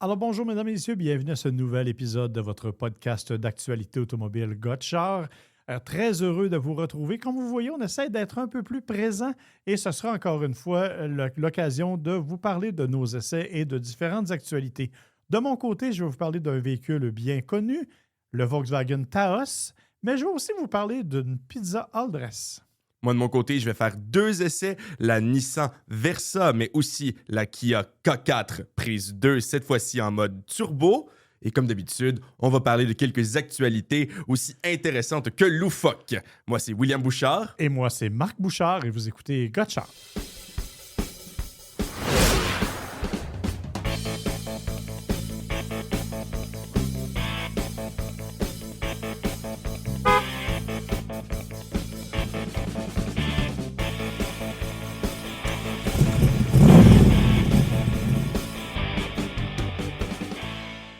Alors bonjour mesdames et messieurs, bienvenue à ce nouvel épisode de votre podcast d'actualité automobile Gotchar. Très heureux de vous retrouver. Comme vous voyez, on essaie d'être un peu plus présent et ce sera encore une fois l'occasion de vous parler de nos essais et de différentes actualités. De mon côté, je vais vous parler d'un véhicule bien connu, le Volkswagen Taos, mais je vais aussi vous parler d'une pizza all dress. Moi, de mon côté, je vais faire deux essais, la Nissan Versa, mais aussi la Kia K4 prise 2, cette fois-ci en mode turbo. Et comme d'habitude, on va parler de quelques actualités aussi intéressantes que loufoques. Moi, c'est William Bouchard. Et moi, c'est Marc Bouchard et vous écoutez Gotchar.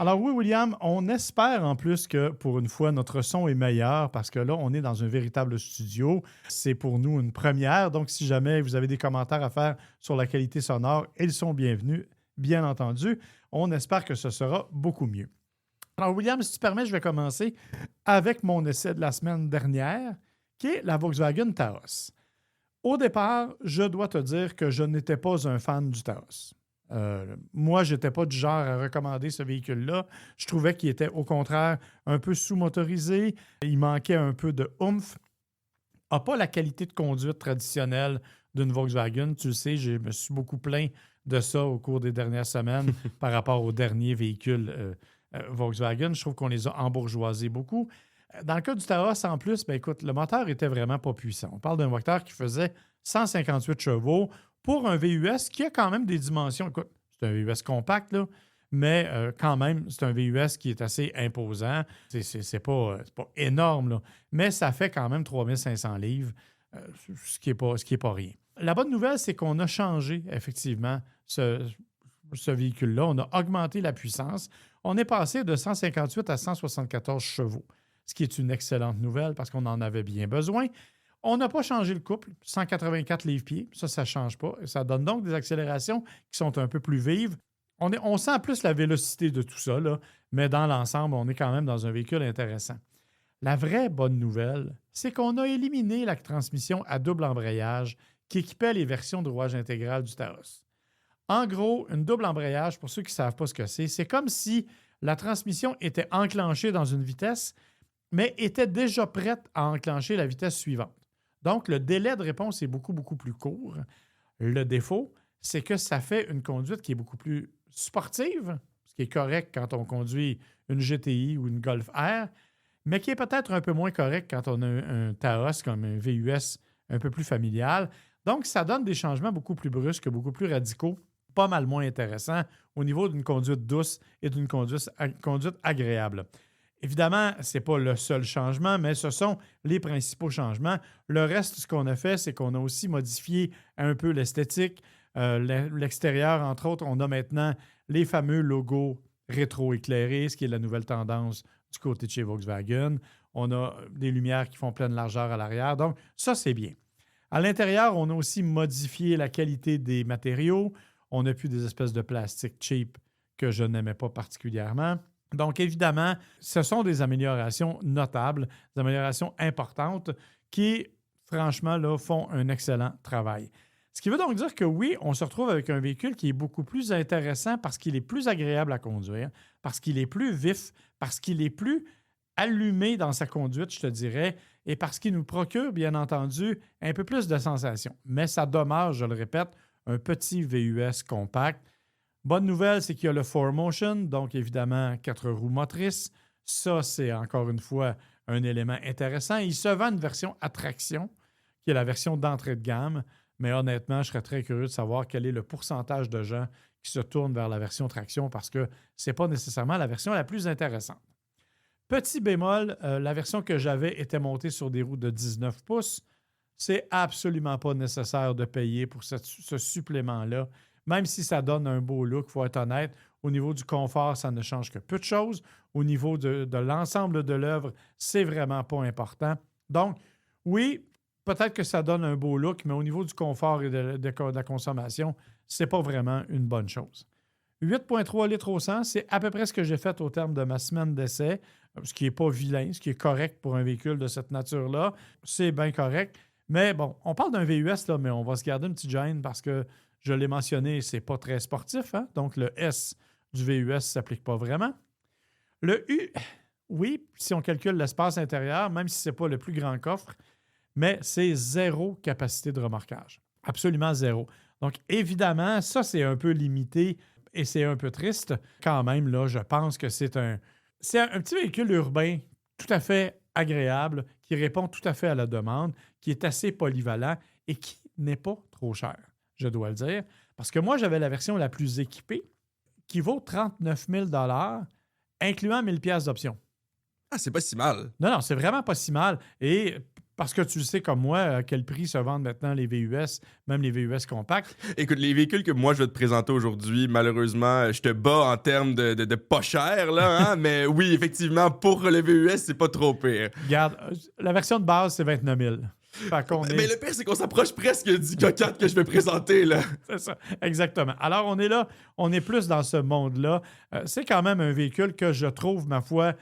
Alors oui, William, on espère en plus que pour une fois, notre son est meilleur parce que là, on est dans un véritable studio. C'est pour nous une première. Donc, si jamais vous avez des commentaires à faire sur la qualité sonore, ils sont bienvenus, bien entendu. On espère que ce sera beaucoup mieux. Alors, William, si tu permets, je vais commencer avec mon essai de la semaine dernière, qui est la Volkswagen Taos. Au départ, je dois te dire que je n'étais pas un fan du Taos. Moi, je n'étais pas du genre à recommander ce véhicule-là. Je trouvais qu'il était au contraire un peu sous-motorisé. Il manquait un peu de oomph. N'a pas la qualité de conduite traditionnelle d'une Volkswagen. Tu le sais, je me suis beaucoup plaint de ça au cours des dernières semaines par rapport aux derniers véhicules Volkswagen. Je trouve qu'on les a embourgeoisés beaucoup. Dans le cas du Taos, en plus, ben écoute, le moteur était vraiment pas puissant. On parle d'un moteur qui faisait 158 chevaux pour un VUS qui a quand même des dimensions. Écoute, c'est un VUS compact, là, mais quand même, c'est un VUS qui est assez imposant. C'est pas énorme, là, mais ça fait quand même 3500 livres, ce qui est pas rien. La bonne nouvelle, c'est qu'on a changé, effectivement, ce véhicule-là. On a augmenté la puissance. On est passé de 158 à 174 chevaux, ce qui est une excellente nouvelle parce qu'on en avait bien besoin. On n'a pas changé le couple, 184 livres-pieds, ça ne change pas. Ça donne donc des accélérations qui sont un peu plus vives. On sent plus la vélocité de tout ça, là, mais dans l'ensemble, on est quand même dans un véhicule intéressant. La vraie bonne nouvelle, c'est qu'on a éliminé la transmission à double embrayage qui équipait les versions de rouage intégral du Taos. En gros, une double embrayage, pour ceux qui ne savent pas ce que c'est comme si la transmission était enclenchée dans une vitesse, mais était déjà prête à enclencher la vitesse suivante. Donc, le délai de réponse est beaucoup, beaucoup plus court. Le défaut, c'est que ça fait une conduite qui est beaucoup plus sportive, ce qui est correct quand on conduit une GTI ou une Golf R, mais qui est peut-être un peu moins correct quand on a un Taos comme un VUS un peu plus familial. Donc, ça donne des changements beaucoup plus brusques, beaucoup plus radicaux, pas mal moins intéressants au niveau d'une conduite douce et d'une conduite agréable. Évidemment, ce n'est pas le seul changement, mais ce sont les principaux changements. Le reste, ce qu'on a fait, c'est qu'on a aussi modifié un peu l'esthétique. L'extérieur, entre autres, on a maintenant les fameux logos rétro-éclairés, ce qui est la nouvelle tendance du côté de chez Volkswagen. On a des lumières qui font pleine largeur à l'arrière. Donc, ça, c'est bien. À l'intérieur, on a aussi modifié la qualité des matériaux. On n'a plus des espèces de plastique cheap que je n'aimais pas particulièrement. Donc, évidemment, ce sont des améliorations notables, des améliorations importantes qui, franchement, là, font un excellent travail. Ce qui veut donc dire que oui, on se retrouve avec un véhicule qui est beaucoup plus intéressant parce qu'il est plus agréable à conduire, parce qu'il est plus vif, parce qu'il est plus allumé dans sa conduite, je te dirais, et parce qu'il nous procure, bien entendu, un peu plus de sensations. Mais ça demeure, je le répète, un petit VUS compact. Bonne nouvelle, c'est qu'il y a le 4Motion, donc évidemment 4 roues motrices. Ça, c'est encore une fois un élément intéressant. Il se vend une version attraction, qui est la version d'entrée de gamme, mais honnêtement, je serais très curieux de savoir quel est le pourcentage de gens qui se tournent vers la version traction parce que ce n'est pas nécessairement la version la plus intéressante. Petit bémol, la version que j'avais était montée sur des roues de 19 pouces. C'est absolument pas nécessaire de payer pour ce supplément-là. Même si ça donne un beau look, il faut être honnête, au niveau du confort, ça ne change que peu de choses. Au niveau de l'ensemble de l'œuvre, c'est vraiment pas important. Donc, oui, peut-être que ça donne un beau look, mais au niveau du confort et de la consommation, c'est pas vraiment une bonne chose. 8,3 litres au 100, c'est à peu près ce que j'ai fait au terme de ma semaine d'essai, ce qui n'est pas vilain, ce qui est correct pour un véhicule de cette nature-là. C'est bien correct. Mais bon, on parle d'un VUS, là, mais on va se garder une petite gêne parce que, je l'ai mentionné, c'est pas très sportif. Hein? Donc, le S du VUS ne s'applique pas vraiment. Le U, oui, si on calcule l'espace intérieur, même si ce n'est pas le plus grand coffre, mais c'est zéro capacité de remorquage. Absolument zéro. Donc, évidemment, ça, c'est un peu limité et c'est un peu triste. Quand même, là, je pense que c'est un petit véhicule urbain tout à fait agréable, qui répond tout à fait à la demande, qui est assez polyvalent et qui n'est pas trop cher, je dois le dire. Parce que moi, j'avais la version la plus équipée qui vaut 39 000 incluant 1 000 d'options. Ah, c'est pas si mal. Non, c'est vraiment pas si mal. Et parce que tu le sais comme moi, à quel prix se vendent maintenant les VUS, même les VUS compacts. Écoute, les véhicules que moi je vais te présenter aujourd'hui, malheureusement, je te bats en termes de pas cher, là, hein? Mais oui, effectivement, pour le VUS, c'est pas trop pire. Regarde, la version de base, c'est 29 000. Mais le pire, c'est qu'on s'approche presque du Q4 que je vais présenter, là. C'est ça, exactement. Alors, on est là, on est plus dans ce monde-là. C'est quand même un véhicule que je trouve, ma foi,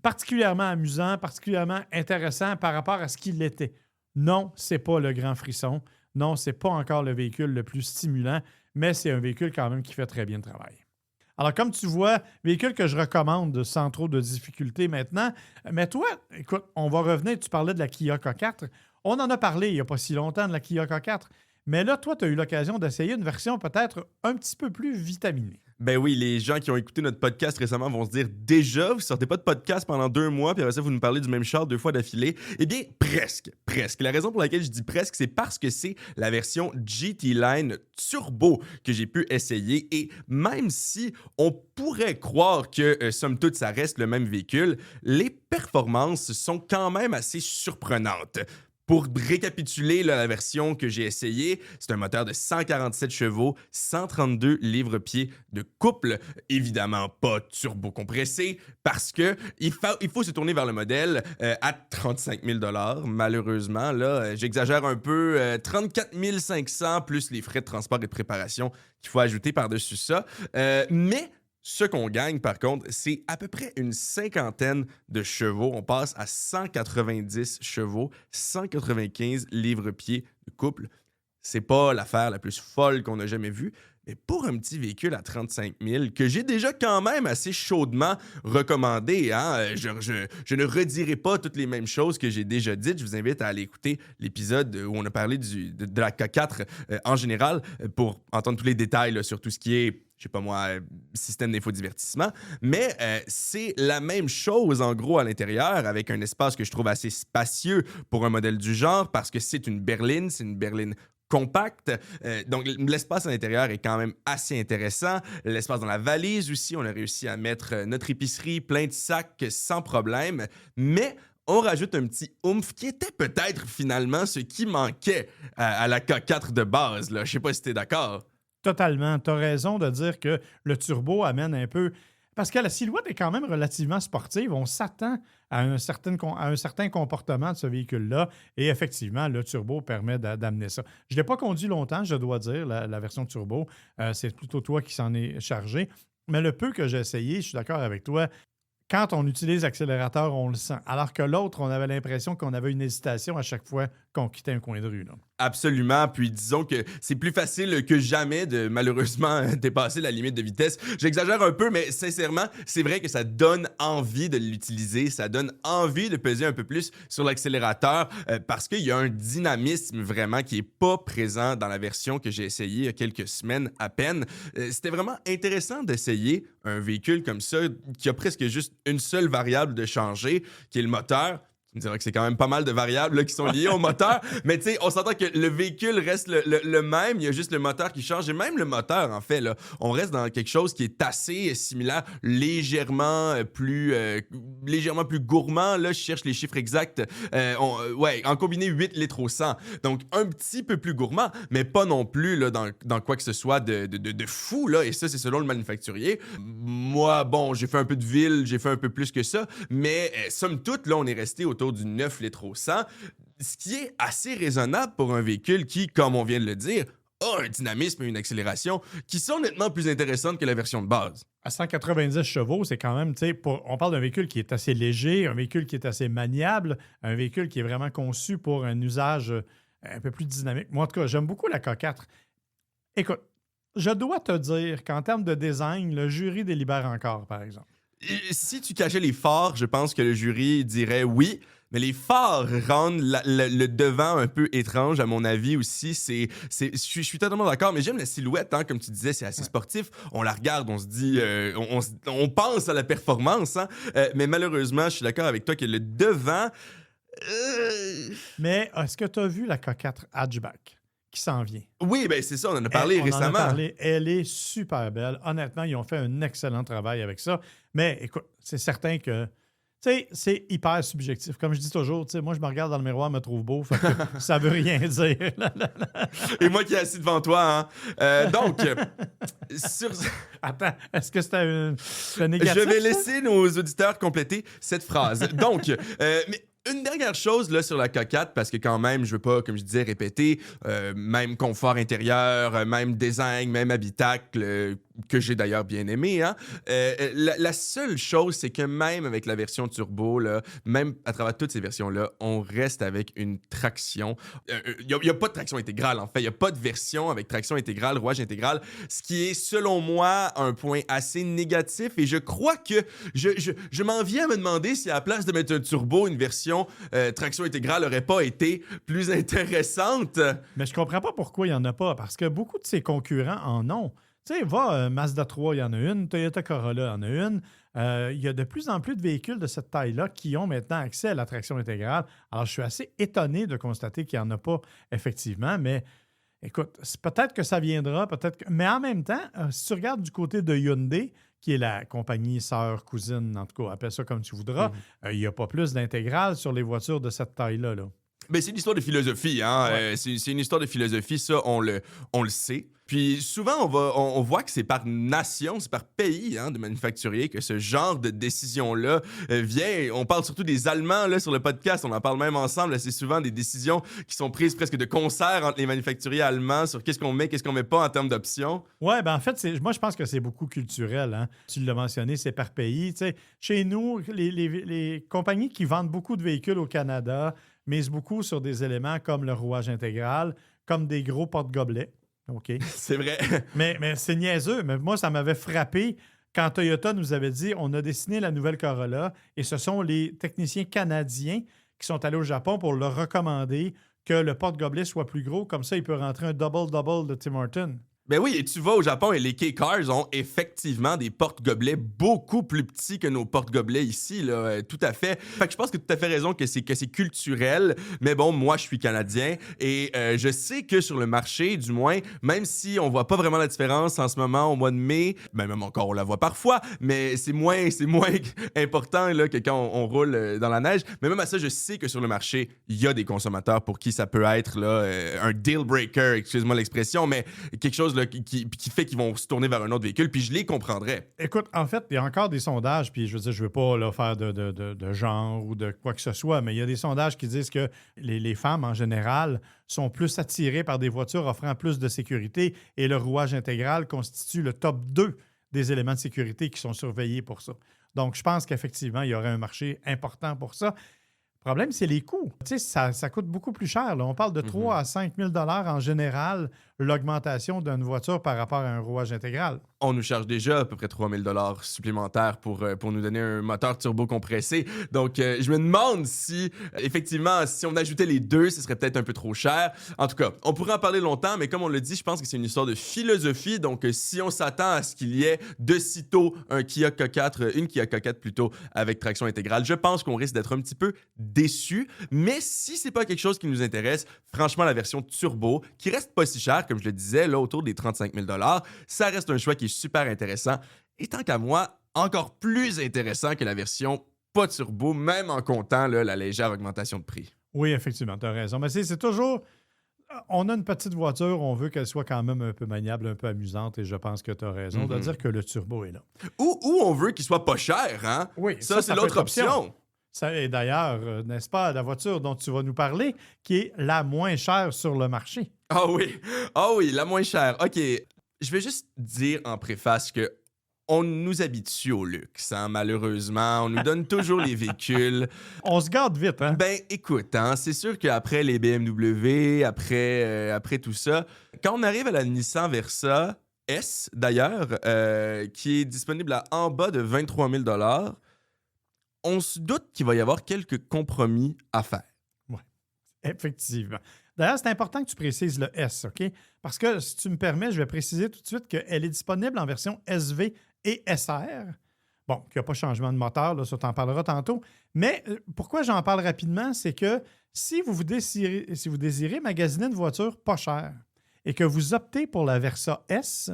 particulièrement amusant, particulièrement intéressant par rapport à ce qu'il était. Non, c'est pas le grand frisson. Non, c'est pas encore le véhicule le plus stimulant, mais c'est un véhicule quand même qui fait très bien le travail. Alors, comme tu vois, véhicule que je recommande sans trop de difficultés maintenant. Mais toi, écoute, on va revenir, tu parlais de la Kia K4. On en a parlé il n'y a pas si longtemps de la Kia K4. Mais là, toi, tu as eu l'occasion d'essayer une version peut-être un petit peu plus vitaminée. Ben oui, les gens qui ont écouté notre podcast récemment vont se dire déjà, vous sortez pas de podcast pendant 2 mois, puis après ça, vous nous parlez du même char 2 fois d'affilée. Eh bien, presque. La raison pour laquelle je dis presque, c'est parce que c'est la version GT Line Turbo que j'ai pu essayer. Et même si on pourrait croire que, somme toute, ça reste le même véhicule, les performances sont quand même assez surprenantes. Pour récapituler là, la version que j'ai essayée, c'est un moteur de 147 chevaux, 132 livres-pieds de couple, évidemment pas turbo-compressé, parce que il faut se tourner vers le modèle à 35 000 $. Malheureusement, là, j'exagère un peu, 34 500 plus les frais de transport et de préparation qu'il faut ajouter par-dessus ça. Mais ce qu'on gagne, par contre, c'est à peu près une 50aine de chevaux. On passe à 190 chevaux, 195 livres-pieds de couple. C'est pas l'affaire la plus folle qu'on a jamais vue, mais pour un petit véhicule à 35 000, que j'ai déjà quand même assez chaudement recommandé, hein, je ne redirai pas toutes les mêmes choses que j'ai déjà dites. Je vous invite à aller écouter l'épisode où on a parlé de la K4 en général pour entendre tous les détails là, sur tout ce qui est, je sais pas moi, système d'infodivertissement, mais c'est la même chose en gros à l'intérieur avec un espace que je trouve assez spacieux pour un modèle du genre parce que c'est une berline compacte. Donc, l'espace à l'intérieur est quand même assez intéressant. L'espace dans la valise aussi, on a réussi à mettre notre épicerie plein de sacs sans problème, mais on rajoute un petit oomph qui était peut-être finalement ce qui manquait à la K4 de base. Là. Je sais pas si t'es d'accord. Totalement. Tu as raison de dire que le turbo amène un peu... Parce que la silhouette est quand même relativement sportive. On s'attend à un certain comportement de ce véhicule-là. Et effectivement, le turbo permet d'amener ça. Je ne l'ai pas conduit longtemps, je dois dire, la version turbo. C'est plutôt toi qui s'en est chargé. Mais le peu que j'ai essayé, je suis d'accord avec toi, quand on utilise l'accélérateur, on le sent. Alors que l'autre, on avait l'impression qu'on avait une hésitation à chaque fois qu'on quittait un coin de rue. Là. Absolument. Puis disons que c'est plus facile que jamais de malheureusement dépasser la limite de vitesse. J'exagère un peu, mais sincèrement, c'est vrai que ça donne envie de l'utiliser. Ça donne envie de peser un peu plus sur l'accélérateur parce qu'il y a un dynamisme vraiment qui est pas présent dans la version que j'ai essayée il y a quelques semaines à peine. C'était vraiment intéressant d'essayer un véhicule comme ça qui a presque juste une seule variable de changer, qui est le moteur. Tu me diras que c'est quand même pas mal de variables là, qui sont liées au moteur, mais tu sais, on s'entend que le véhicule reste le même, il y a juste le moteur qui change, et même le moteur, en fait, là, on reste dans quelque chose qui est assez similaire, légèrement plus gourmand, là, je cherche les chiffres exacts, en combiné 8 litres au 100, donc un petit peu plus gourmand, mais pas non plus là, dans quoi que ce soit de fou, là, et ça, c'est selon le manufacturier. Moi, bon, j'ai fait un peu de ville, j'ai fait un peu plus que ça, mais somme toute, là, on est resté autour du 9 litres au 100, ce qui est assez raisonnable pour un véhicule qui, comme on vient de le dire, a un dynamisme et une accélération qui sont nettement plus intéressantes que la version de base. À 190 chevaux, c'est quand même, tu sais, on parle d'un véhicule qui est assez léger, un véhicule qui est assez maniable, un véhicule qui est vraiment conçu pour un usage un peu plus dynamique. Moi, en tout cas, j'aime beaucoup la K4. Écoute, je dois te dire qu'en termes de design, le jury délibère encore, par exemple. Et si tu cachais les phares, je pense que le jury dirait oui. Mais les phares rendent le devant un peu étrange, à mon avis aussi. Je suis totalement d'accord, mais j'aime la silhouette, hein, comme tu disais, c'est assez sportif. On la regarde, on se dit, on pense à la performance, hein, mais malheureusement, je suis d'accord avec toi que le devant... Mais est-ce que tu as vu la K4 hatchback qui s'en vient? Oui, ben c'est ça, on en a parlé récemment. On en a parlé. Elle est super belle. Honnêtement, ils ont fait un excellent travail avec ça. Mais écoute, c'est certain que... Tu sais, c'est hyper subjectif. Comme je dis toujours, tu sais, moi, je me regarde dans le miroir, me trouve beau, fait que ça veut rien dire. Et moi qui est assis devant toi, hein. Donc, sur... Attends, est-ce que c'était négatif? Je vais laisser nos auditeurs compléter cette phrase. Donc, mais une dernière chose là, sur la K4, parce que quand même, je veux pas, comme je disais, répéter, même confort intérieur, même design, même habitacle, que j'ai d'ailleurs bien aimé. Hein? La seule chose, c'est que même avec la version turbo, là, même à travers toutes ces versions-là, on reste avec une traction. Il n'y a pas de traction intégrale, en fait. Il n'y a pas de version avec traction intégrale, rouage intégral, ce qui est, selon moi, un point assez négatif. Et je crois que je m'en viens à me demander si à la place de mettre un turbo, une version traction intégrale n'aurait pas été plus intéressante. Mais je comprends pas pourquoi il n'y en a pas, parce que beaucoup de ses concurrents en ont. Tu sais, Mazda 3, il y en a une, Toyota Corolla, il y en a une. Il y a de plus en plus de véhicules de cette taille-là qui ont maintenant accès à la traction intégrale. Alors, je suis assez étonné de constater qu'il n'y en a pas effectivement, mais écoute, peut-être que ça viendra, peut-être que... Mais en même temps, si tu regardes du côté de Hyundai, qui est la compagnie sœur, cousine, en tout cas, appelle ça comme tu voudras, il n'y a pas plus d'intégrale sur les voitures de cette taille-là. Là. Ben, c'est une histoire de philosophie, hein. Ouais. C'est une histoire de philosophie, ça, on le sait. Puis souvent, on voit que c'est par nation, c'est par pays hein, de manufacturiers que ce genre de décision-là vient. On parle surtout des Allemands là, sur le podcast, on en parle même ensemble. C'est souvent des décisions qui sont prises presque de concert entre les manufacturiers allemands sur qu'est-ce qu'on met pas en termes d'options. Oui, ben en fait, moi, je pense que c'est beaucoup culturel. Hein. Tu l'as mentionné, c'est par pays. Tu sais, chez nous, les compagnies qui vendent beaucoup de véhicules au Canada misent beaucoup sur des éléments comme le rouage intégral, comme des gros porte-gobelets. OK. C'est vrai. mais c'est niaiseux. Mais moi, ça m'avait frappé quand Toyota nous avait dit on a dessiné la nouvelle Corolla et ce sont les techniciens canadiens qui sont allés au Japon pour leur recommander que le porte-gobelet soit plus gros. Comme ça, il peut rentrer un double-double de Tim Horton. Ben oui, et tu vas au Japon et les K-Cars ont effectivement des porte-gobelets beaucoup plus petits que nos porte-gobelets ici, là, tout à fait. Fait que je pense que tu as tout à fait raison que c'est culturel, mais bon, moi, je suis Canadien et je sais que sur le marché, du moins, même si on voit pas vraiment la différence en ce moment au mois de mai, ben même encore, on la voit parfois, mais c'est moins important là, que quand on roule dans la neige. Mais même à ça, je sais que sur le marché, il y a des consommateurs pour qui ça peut être là, un deal-breaker, excuse-moi l'expression, mais quelque chose là, qui fait qu'ils vont se tourner vers un autre véhicule, puis je les comprendrais. Écoute, en fait, il y a encore des sondages, puis je veux dire, je veux pas là, faire de genre ou de quoi que ce soit, mais il y a des sondages qui disent que les femmes, en général, sont plus attirées par des voitures offrant plus de sécurité et le rouage intégral constitue le top 2 des éléments de sécurité qui sont surveillés pour ça. Donc, je pense qu'effectivement, il y aurait un marché important pour ça. Le problème, c'est les coûts. Tu sais, ça coûte beaucoup plus cher. Là. On parle de 3 à 5 000 en général, l'augmentation d'une voiture par rapport à un rouage intégral. On nous charge déjà à peu près 3 000 supplémentaires pour nous donner un moteur turbo compressé. Donc, je me demande si, effectivement, si on ajoutait les deux, ce serait peut-être un peu trop cher. En tout cas, on pourrait en parler longtemps, mais comme on l'a dit, je pense que c'est une histoire de philosophie. Donc, si on s'attend à ce qu'il y ait de sitôt une Kia K4 plutôt, avec traction intégrale, je pense qu'on risque d'être un petit peu déçu. Mais si c'est pas quelque chose qui nous intéresse, franchement, la version turbo, qui reste pas si chère, comme je le disais, là, autour des 35 000 ça reste un choix qui est super intéressant. Et tant qu'à moi, encore plus intéressant que la version pas turbo, même en comptant là, la légère augmentation de prix. Oui, effectivement, tu as raison. Mais c'est toujours... On a une petite voiture, on veut qu'elle soit quand même un peu maniable, un peu amusante, et je pense que tu as raison de dire que le turbo est là. Ou on veut qu'il soit pas cher, hein? Oui, ça c'est peut l'autre être option. Et d'ailleurs, n'est-ce pas, la voiture dont tu vas nous parler, qui est la moins chère sur le marché. Ah oui, la moins chère. OK, je vais juste dire en préface que on nous habitue au luxe, hein, malheureusement. On nous donne toujours les véhicules. On se garde vite, hein? Ben, écoute, hein, c'est sûr qu'après les BMW, après tout ça, quand on arrive à la Nissan Versa S, d'ailleurs, qui est disponible à en bas de 23 000 on se doute qu'il va y avoir quelques compromis à faire. Oui, effectivement. D'ailleurs, c'est important que tu précises le S, OK? Parce que, si tu me permets, je vais préciser tout de suite qu'elle est disponible en version SV et SR. Bon, qu'il n'y a pas de changement de moteur, là, ça t'en parlera tantôt. Mais pourquoi j'en parle rapidement, c'est que si vous désirez magasiner une voiture pas chère et que vous optez pour la Versa S,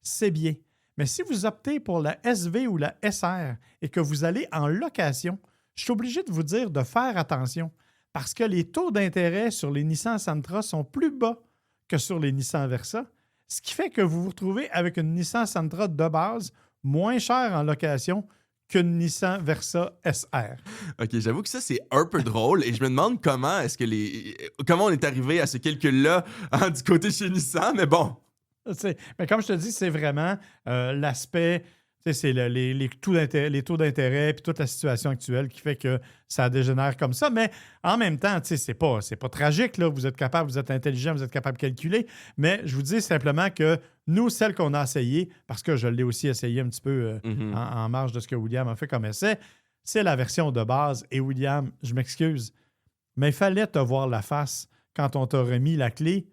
c'est bien. Mais si vous optez pour la SV ou la SR et que vous allez en location, je suis obligé de vous dire de faire attention parce que les taux d'intérêt sur les Nissan Sentra sont plus bas que sur les Nissan Versa, ce qui fait que vous vous retrouvez avec une Nissan Sentra de base moins chère en location qu'une Nissan Versa SR. OK, j'avoue que ça, c'est un peu drôle et je me demande comment comment on est arrivé à ce calcul-là du côté chez Nissan, mais bon. Mais comme je te dis, c'est vraiment l'aspect, c'est les taux d'intérêt puis toute la situation actuelle qui fait que ça dégénère comme ça. Mais en même temps, c'est pas tragique. Là. Vous êtes capable, vous êtes intelligent, vous êtes capable de calculer. Mais je vous dis simplement que nous, celle qu'on a essayée, parce que je l'ai aussi essayé un petit peu en marge de ce que William a fait comme essai, c'est la version de base. Et William, je m'excuse, mais il fallait te voir la face quand on t'a remis la clé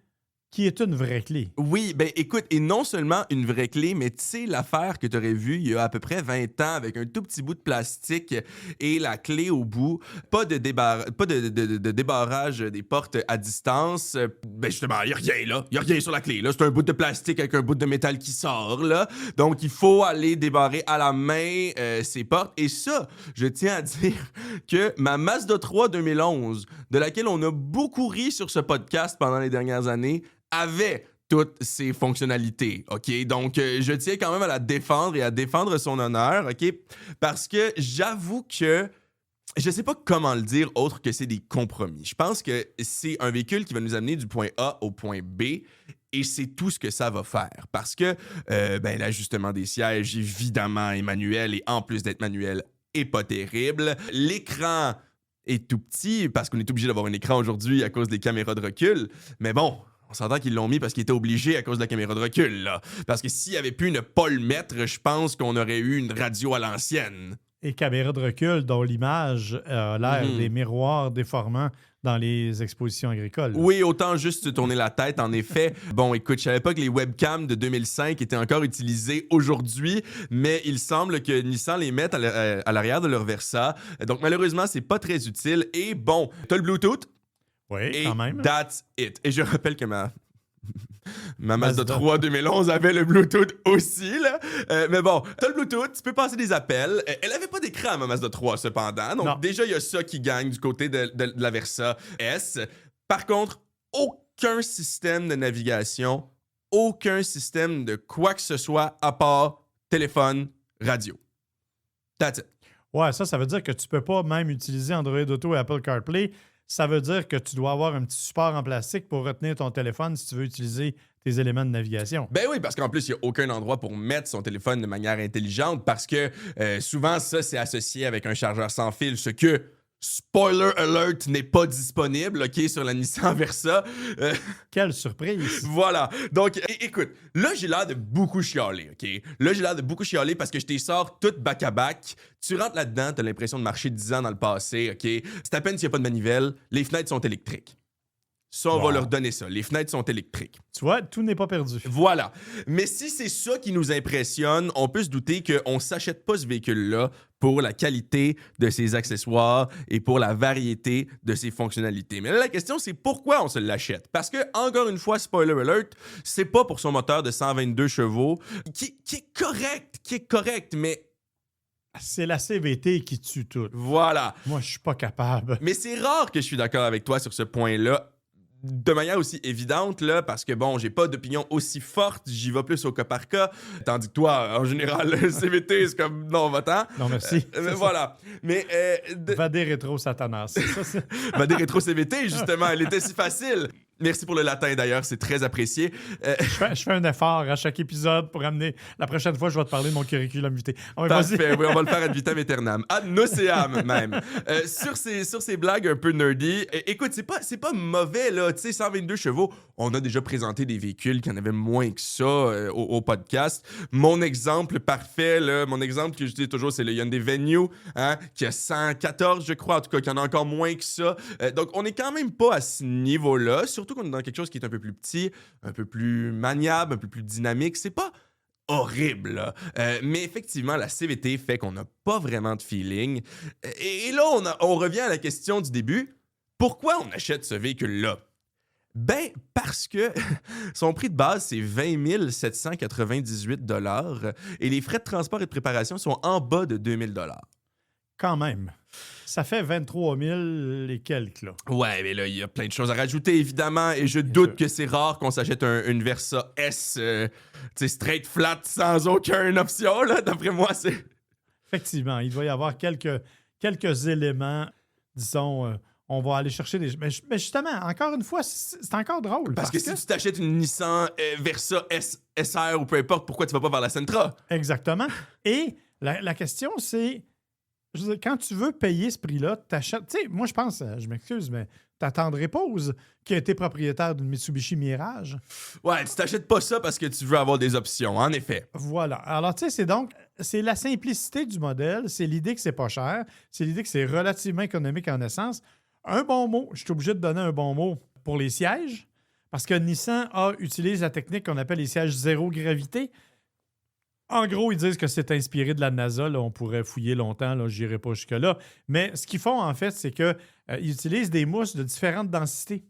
qui est une vraie clé. Oui, ben écoute, et non seulement une vraie clé, mais tu sais, l'affaire que tu aurais vue il y a à peu près 20 ans avec un tout petit bout de plastique et la clé au bout, pas de débarrage des portes à distance. Ben justement, il n'y a rien là, il n'y a rien sur la clé. Là, c'est un bout de plastique avec un bout de métal qui sort, là. Donc, il faut aller débarrer à la main ces portes. Et ça, je tiens à dire que ma Mazda 3 2011, de laquelle on a beaucoup ri sur ce podcast pendant les dernières années, avait toutes ces fonctionnalités, OK? Donc, je tiens quand même à la défendre et à défendre son honneur, OK? Parce que j'avoue que je sais pas comment le dire autre que c'est des compromis. Je pense que c'est un véhicule qui va nous amener du point A au point B et c'est tout ce que ça va faire. Parce que l'ajustement des sièges, évidemment, est manuel et en plus d'être manuel, est pas terrible. L'écran est tout petit parce qu'on est obligé d'avoir un écran aujourd'hui à cause des caméras de recul. Mais bon, on s'entend qu'ils l'ont mis parce qu'ils étaient obligés à cause de la caméra de recul, là. Parce que s'il n'y avait pu ne pas le mettre, je pense qu'on aurait eu une radio à l'ancienne. Et caméra de recul dont l'image a l'air des miroirs déformants dans les expositions agricoles. Oui, autant juste se tourner la tête, en effet. Bon, écoute, je savais pas que les webcams de 2005 étaient encore utilisées aujourd'hui, mais il semble que Nissan les mette à l'arrière de leur Versa. Donc, malheureusement, c'est pas très utile. Et bon, t'as le Bluetooth. Oui, Et quand même. That's it. Et je rappelle que ma Mazda 3 2011 avait le Bluetooth aussi, là. Mais bon, t'as le Bluetooth, tu peux passer des appels. Elle avait pas d'écran, ma Mazda 3, cependant. Donc, non. Déjà, il y a ça qui gagne du côté de la Versa S. Par contre, aucun système de navigation, aucun système de quoi que ce soit à part téléphone, radio. That's it. Ouais, ça veut dire que tu peux pas même utiliser Android Auto et Apple CarPlay. Ça veut dire que tu dois avoir un petit support en plastique pour retenir ton téléphone si tu veux utiliser tes éléments de navigation. Ben oui, parce qu'en plus, il n'y a aucun endroit pour mettre son téléphone de manière intelligente parce que souvent, ça, c'est associé avec un chargeur sans fil, ce que, spoiler alert, n'est pas disponible, OK, sur la Nissan Versa. Quelle surprise! Voilà. Donc, écoute, là, j'ai l'air de beaucoup chialer, OK? Là, j'ai l'air de beaucoup chialer parce que je t'ai sors tout back-à-back. Tu rentres là-dedans, t'as l'impression de marcher 10 ans dans le passé, OK? C'est à peine s'il n'y a pas de manivelle. Les fenêtres sont électriques. Ça, on va leur donner ça. Les fenêtres sont électriques. Tu vois, tout n'est pas perdu. Voilà. Mais si c'est ça qui nous impressionne, on peut se douter qu'on ne s'achète pas ce véhicule-là pour la qualité de ses accessoires et pour la variété de ses fonctionnalités. Mais là, la question, c'est pourquoi on se l'achète? Parce que, encore une fois, spoiler alert, c'est pas pour son moteur de 122 chevaux, qui est correct, mais c'est la CVT qui tue tout. Voilà. Moi, je suis pas capable. Mais c'est rare que je suis d'accord avec toi sur ce point-là. de manière aussi évidente, là, parce que bon, j'ai pas d'opinion aussi forte, j'y vais plus au cas par cas, tandis que toi, en général, le CVT, c'est comme non, va-t'en. Non, merci. Mais voilà. Mais. Va des rétro Satanas. Va des rétro CVT, justement, elle était si facile. Merci pour le latin d'ailleurs, c'est très apprécié. Je fais un effort à chaque épisode pour amener. La prochaine fois, je vais te parler de mon curriculum vitae. Parfait, oui, on va le faire ad vitam aeternam. Ad nauseam, même. Sur ces blagues un peu nerdy, écoute, c'est pas mauvais, là. Tu sais, 122 chevaux, on a déjà présenté des véhicules qui en avaient moins que ça au podcast. Mon exemple parfait, là, mon exemple que je dis toujours, c'est le Hyundai Venue, hein, qui a 114, je crois, en tout cas, qui en a encore moins que ça. Donc, on est quand même pas à ce niveau-là, surtout qu'on est dans quelque chose qui est un peu plus petit, un peu plus maniable, un peu plus dynamique. C'est pas horrible, là. Mais effectivement, la CVT fait qu'on n'a pas vraiment de feeling. Et là, on revient à la question du début. Pourquoi on achète ce véhicule-là? Ben, parce que son prix de base, c'est 20 798 $ et les frais de transport et de préparation sont en bas de 2000 $. Quand même. Ça fait 23 000 et quelques, là. Ouais, mais là, il y a plein de choses à rajouter, évidemment, et je doute que c'est rare qu'on s'achète une Versa S, tu sais, straight flat, sans aucune option, là, d'après moi, c'est... Effectivement, il doit y avoir quelques éléments, disons, on va aller chercher des... Mais justement, encore une fois, c'est encore drôle. Parce que si tu t'achètes une Nissan Versa SR ou peu importe, pourquoi tu vas pas vers la Sentra? Exactement. Et la question, c'est... Je veux dire, quand tu veux payer ce prix-là, t'achètes... Tu sais, moi, je pense, je m'excuse, mais t'attendrais Pose qui a été propriétaire d'une Mitsubishi Mirage. Ouais, tu t'achètes pas ça parce que tu veux avoir des options, en effet. Voilà. Alors, tu sais, c'est la simplicité du modèle, c'est l'idée que c'est pas cher, c'est l'idée que c'est relativement économique en essence. Un bon mot, je suis obligé de donner un bon mot pour les sièges, parce que Nissan utilise la technique qu'on appelle les sièges zéro gravité. En gros, ils disent que c'est inspiré de la NASA. Là, on pourrait fouiller longtemps, je n'irai pas jusque-là. Mais ce qu'ils font, en fait, c'est qu'ils utilisent des mousses de différentes densités.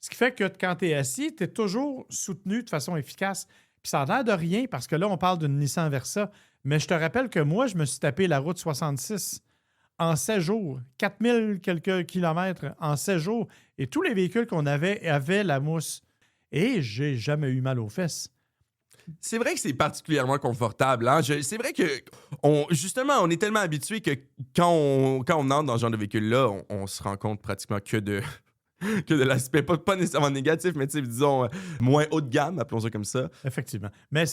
Ce qui fait que quand tu es assis, tu es toujours soutenu de façon efficace. Puis ça a l'air de rien, parce que là, on parle d'une Nissan Versa. Mais je te rappelle que moi, je me suis tapé la route 66 en 7 jours. 4000 quelques kilomètres en 7 jours. Et tous les véhicules qu'on avait avaient la mousse. Et j'ai jamais eu mal aux fesses. C'est vrai que c'est particulièrement confortable. Hein? C'est vrai que, justement, on est tellement habitué que quand on entre dans ce genre de véhicule-là, on se rend compte pratiquement que de l'aspect, pas nécessairement négatif, mais disons, moins haut de gamme, appelons ça comme ça. Effectivement. Mais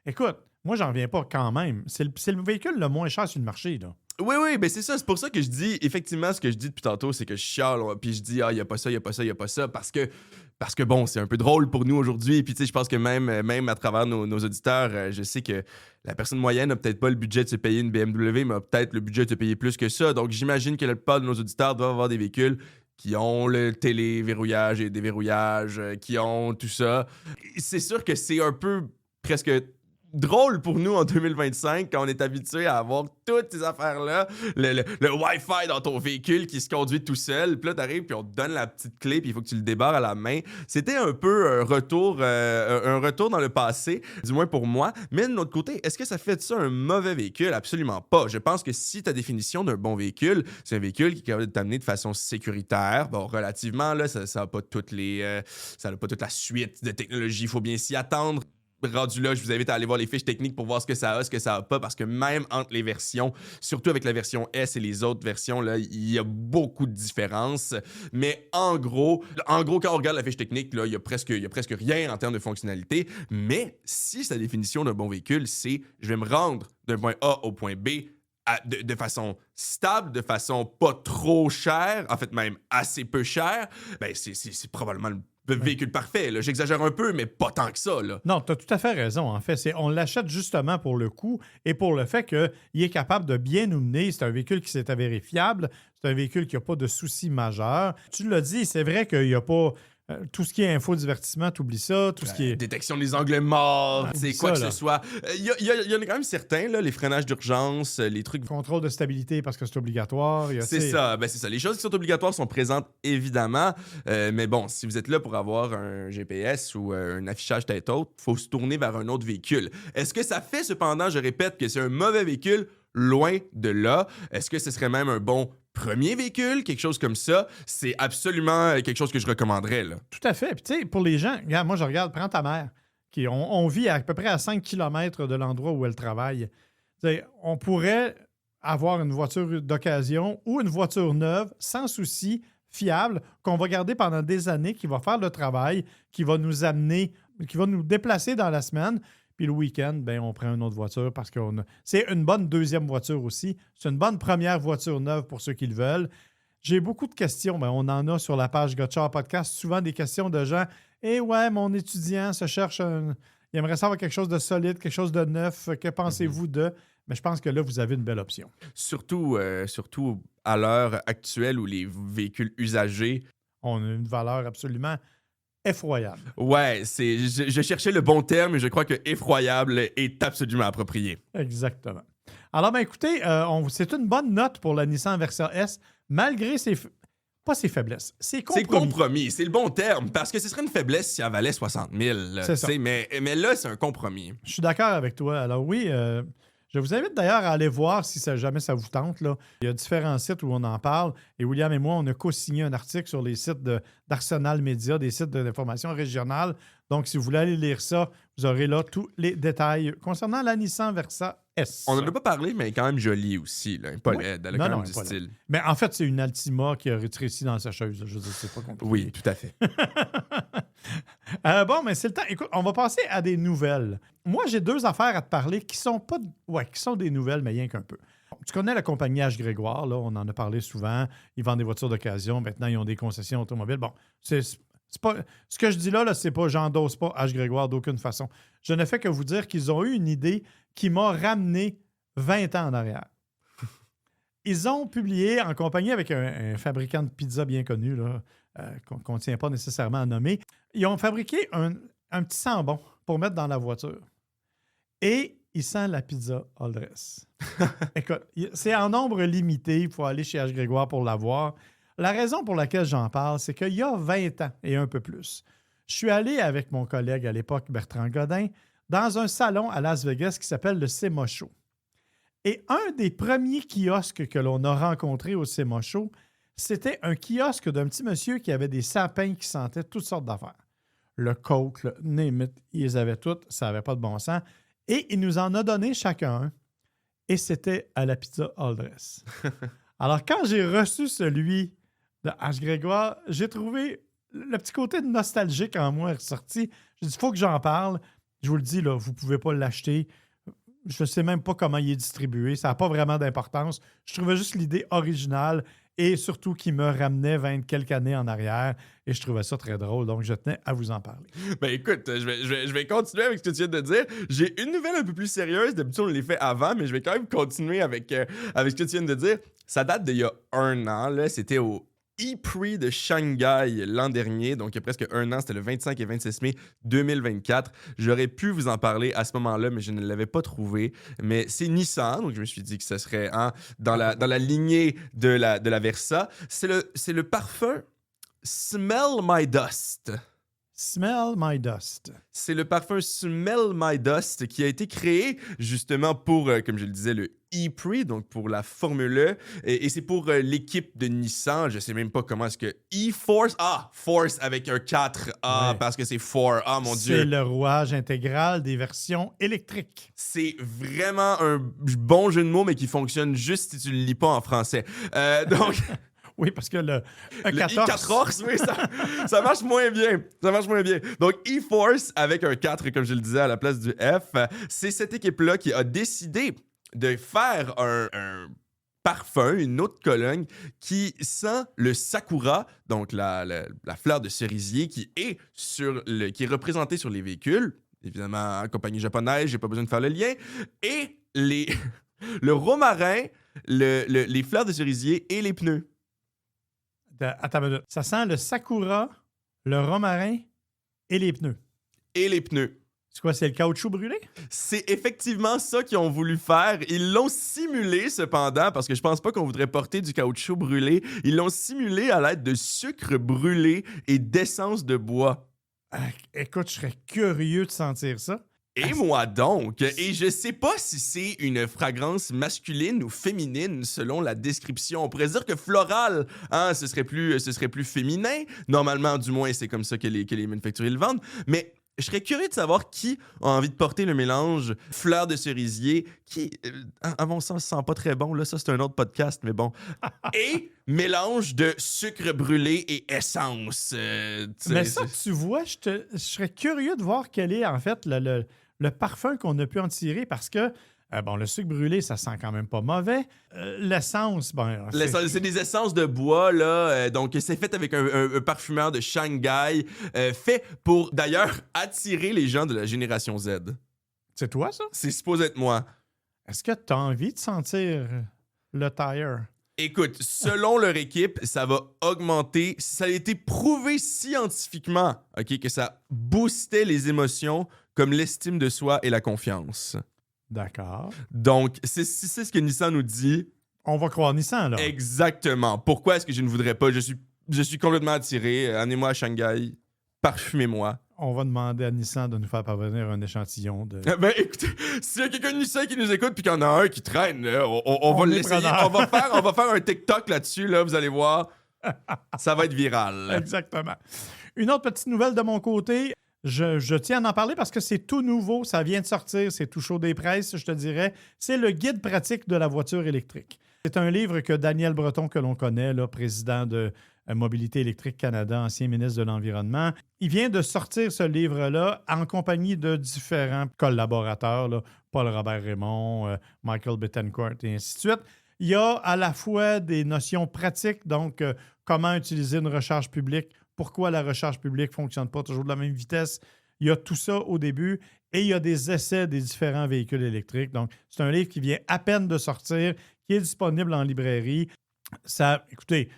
écoute, moi, j'en reviens pas quand même. C'est le véhicule le moins cher sur le marché, là. Oui, ben c'est ça. C'est pour ça que je dis, effectivement, ce que je dis depuis tantôt, c'est que je chiale, puis je dis, il n'y a pas ça, il n'y a pas ça, il n'y a pas ça, parce que bon, c'est un peu drôle pour nous aujourd'hui. Puis, tu sais, je pense que même à travers nos auditeurs, je sais que la personne moyenne n'a peut-être pas le budget de se payer une BMW, mais a peut-être le budget de se payer plus que ça. Donc, j'imagine que la plupart de nos auditeurs doivent avoir des véhicules qui ont le téléverrouillage et déverrouillage, qui ont tout ça. C'est sûr que c'est un peu presque drôle pour nous en 2025 quand on est habitué à avoir toutes ces affaires-là, le Wi-Fi dans ton véhicule qui se conduit tout seul, puis là t'arrives puis on te donne la petite clé puis il faut que tu le débarres à la main. C'était un peu un retour dans le passé, du moins pour moi. Mais de notre côté, est-ce que ça fait de ça un mauvais véhicule? Absolument pas. Je pense que si ta définition d'un bon véhicule, c'est un véhicule qui est capable de t'amener de façon sécuritaire, bon, relativement, là, ça n'a pas toute la suite de technologies, il faut bien s'y attendre. Rendu là, je vous invite à aller voir les fiches techniques pour voir ce que ça a pas, parce que même entre les versions, surtout avec la version S et les autres versions, là, il y a beaucoup de différences. Mais en gros, quand on regarde la fiche technique, là, il y a presque rien en termes de fonctionnalité. Mais si sa définition d'un bon véhicule, c'est je vais me rendre d'un point A au point B de façon stable, de façon pas trop chère, en fait même assez peu chère, ben c'est probablement le véhicule parfait. Là. J'exagère un peu, mais pas tant que ça. Là. Non, tu as tout à fait raison. En fait, on l'achète justement pour le coût et pour le fait qu'il est capable de bien nous mener. C'est un véhicule qui s'est avéré fiable. C'est un véhicule qui n'a pas de soucis majeurs. Tu l'as dit, c'est vrai qu'il n'y a pas... tout ce qui est infodivertissement, t'oublies ça. Tout ce qui est... Détection des angles morts, c'est quoi ça, que ce soit. Il y en a quand même certains, là, les freinages d'urgence, les trucs... Contrôle de stabilité parce que c'est obligatoire. C'est ça. Les choses qui sont obligatoires sont présentes, évidemment. Mais bon, si vous êtes là pour avoir un GPS ou un affichage tête haute, il faut se tourner vers un autre véhicule. Est-ce que ça fait, cependant, je répète, que c'est un mauvais véhicule? Loin de là. Est-ce que ce serait même un bon premier véhicule, quelque chose comme ça, c'est absolument quelque chose que je recommanderais, là. Tout à fait. Puis, tu sais, pour les gens, regarde, moi, je regarde, prends ta mère. On vit à peu près à 5 km de l'endroit où elle travaille. Tu sais, on pourrait avoir une voiture d'occasion ou une voiture neuve, sans souci, fiable, qu'on va garder pendant des années, qui va faire le travail, qui va nous amener, qui va nous déplacer dans la semaine. Puis le week-end, ben, on prend une autre voiture parce que c'est une bonne deuxième voiture aussi. C'est une bonne première voiture neuve pour ceux qui le veulent. J'ai beaucoup de questions. Ben, on en a sur la page Gotcha Podcast. Souvent des questions de gens. Ouais, mon étudiant se cherche il aimerait savoir quelque chose de solide, quelque chose de neuf. Que pensez-vous de? Mais je pense que là, vous avez une belle option. Surtout à l'heure actuelle où les véhicules usagés... On a une valeur absolument effroyable. Ouais, je cherchais le bon terme et je crois que effroyable est absolument approprié. Exactement. Alors, ben écoutez, c'est une bonne note pour la Nissan Versa S, malgré pas ses faiblesses, ses compromis. C'est compromis, c'est le bon terme, parce que ce serait une faiblesse si elle valait 60 000. C'est ça. Mais là, c'est un compromis. Je suis d'accord avec toi. Alors oui, je vous invite d'ailleurs à aller voir si jamais ça vous tente. Là. Il y a différents sites où on en parle. Et William et moi, on a co-signé un article sur les sites d'Arsenal Média, des sites d'information régionale. Donc, si vous voulez aller lire ça, vous aurez là tous les détails concernant la Nissan Versa S. On n'en a pas parlé, mais elle est quand même jolie aussi. Là. Elle n'est pas laide, elle a quand même du style. Laide. Mais en fait, c'est une Altima qui a rétréci dans sa chaise. Je veux dire, c'est pas compliqué. Oui, tout à fait. Bon, mais c'est le temps. Écoute, on va passer à des nouvelles. Moi, j'ai 2 affaires à te parler qui sont pas... qui sont des nouvelles, mais rien qu'un peu. Tu connais la compagnie H. Grégoire, là, on en a parlé souvent. Ils vendent des voitures d'occasion. Maintenant, ils ont des concessions automobiles. Bon, c'est pas... Ce que je dis là, c'est pas... J'endosse pas H. Grégoire d'aucune façon. Je ne fais que vous dire qu'ils ont eu une idée qui m'a ramené 20 ans en arrière. Ils ont publié, en compagnie avec un fabricant de pizza bien connu, là, qu'on ne tient pas nécessairement à nommer, ils ont fabriqué un petit sambon pour mettre dans la voiture. Et il sent la pizza all dress. Écoute, c'est en nombre limité. Il faut aller chez H. Grégoire pour l'avoir. La raison pour laquelle j'en parle, c'est qu'il y a 20 ans et un peu plus, je suis allé avec mon collègue à l'époque, Bertrand Godin, dans un salon à Las Vegas qui s'appelle le SEMA Show. Et un des premiers kiosques que l'on a rencontré au SEMA Show, c'était un kiosque d'un petit monsieur qui avait des sapins qui sentaient toutes sortes d'affaires. Le coke, le name it, ils les avaient toutes, ça n'avait pas de bon sens. Et il nous en a donné chacun un. Et c'était à la pizza all dress. Alors, quand j'ai reçu celui de H. Grégoire, j'ai trouvé le petit côté nostalgique en moi ressorti. J'ai dit, il faut que j'en parle. Je vous le dis, là, vous ne pouvez pas l'acheter. Je ne sais même pas comment il est distribué. Ça n'a pas vraiment d'importance. Je trouvais juste l'idée originale et surtout qui me ramenait 20 quelques années en arrière. Et je trouvais ça très drôle. Donc, je tenais à vous en parler. Ben écoute, je vais continuer avec ce que tu viens de dire. J'ai une nouvelle un peu plus sérieuse. D'habitude, on les fait avant, mais je vais quand même continuer avec ce que tu viens de dire. Ça date d'il y a 1 an. Là. C'était au E-Prix de Shanghai l'an dernier, donc il y a presque 1 an, c'était le 25 et 26 mai 2024. J'aurais pu vous en parler à ce moment-là, mais je ne l'avais pas trouvé. Mais c'est Nissan, donc je me suis dit que ce serait dans la lignée de la Versa. C'est le parfum Smell My Dust. Smell My Dust. C'est le parfum Smell My Dust qui a été créé justement pour, comme je le disais, le E-Prix, donc pour la Formule E. Et c'est pour l'équipe de Nissan. Je sais même pas comment est-ce que... E-Force. Ah, Force avec un 4. Ah, ouais. Parce que c'est 4. Ah, mon Dieu. C'est le rouage intégral des versions électriques. C'est vraiment un bon jeu de mots, mais qui fonctionne juste si tu le lis pas en français. Donc... Oui, parce que le E14, oui, ça marche moins bien. Ça marche moins bien. Donc, E-Force avec un 4, comme je le disais, à la place du F, c'est cette équipe-là qui a décidé de faire un parfum, une autre cologne qui sent le sakura, donc la fleur de cerisier qui est représentée sur les véhicules. Évidemment, en compagnie japonaise, j'ai pas besoin de faire le lien. Et le romarin, les fleurs de cerisier et les pneus. Attends une minute. Ça sent le sakura, le romarin et les pneus. Et les pneus. C'est quoi, c'est le caoutchouc brûlé? C'est effectivement ça qu'ils ont voulu faire. Ils l'ont simulé cependant, parce que je pense pas qu'on voudrait porter du caoutchouc brûlé. Ils l'ont simulé à l'aide de sucre brûlé et d'essence de bois. Écoute, je serais curieux de sentir ça. Et moi donc, et je sais pas si c'est une fragrance masculine ou féminine selon la description. On pourrait dire que floral, hein, ce serait plus féminin. Normalement, du moins, c'est comme ça que les manufacturiers le vendent. Mais je serais curieux de savoir qui a envie de porter le mélange fleur de cerisier, qui, à mon sens, sent pas très bon. Là, ça, c'est un autre podcast, mais bon. Et mélange de sucre brûlé et essence. Mais ça, tu vois, je serais curieux de voir quel est en fait le parfum qu'on a pu en tirer parce que, bon, le sucre brûlé, ça sent quand même pas mauvais. L'essence, ben. C'est des essences de bois, là. Donc, c'est fait avec un parfumeur de Shanghai, fait pour, d'ailleurs, attirer les gens de la génération Z. C'est toi, ça? C'est supposé être moi. Est-ce que tu as envie de sentir le tire? Écoute, selon leur équipe, ça va augmenter. Ça a été prouvé scientifiquement, OK, que ça boostait les émotions comme l'estime de soi et la confiance. D'accord. Donc, c'est ce que Nissan nous dit. On va croire Nissan, là. Exactement. Pourquoi est-ce que je ne voudrais pas? Je suis complètement attiré. Amenez-moi à Shanghai. Parfumez-moi. On va demander à Nissan de nous faire parvenir un échantillon de... Ben écoutez, s'il y a quelqu'un de Nissan qui nous écoute puis qu'il y en a un qui traîne, là, on va l'essayer. On va faire un TikTok là-dessus, là, vous allez voir. Ça va être viral. Exactement. Une autre petite nouvelle de mon côté. Je tiens à en parler parce que c'est tout nouveau. Ça vient de sortir. C'est tout chaud des presses, je te dirais. C'est le guide pratique de la voiture électrique. C'est un livre que Daniel Breton, que l'on connaît, là, président de Mobilité électrique Canada, ancien ministre de l'Environnement. Il vient de sortir ce livre-là en compagnie de différents collaborateurs, là, Paul Robert Raymond, Michael Betancourt et ainsi de suite. Il y a à la fois des notions pratiques, donc comment utiliser une recharge publique, pourquoi la recharge publique ne fonctionne pas toujours de la même vitesse. Il y a tout ça au début et il y a des essais des différents véhicules électriques. Donc, c'est un livre qui vient à peine de sortir, qui est disponible en librairie. Ça, écoutez,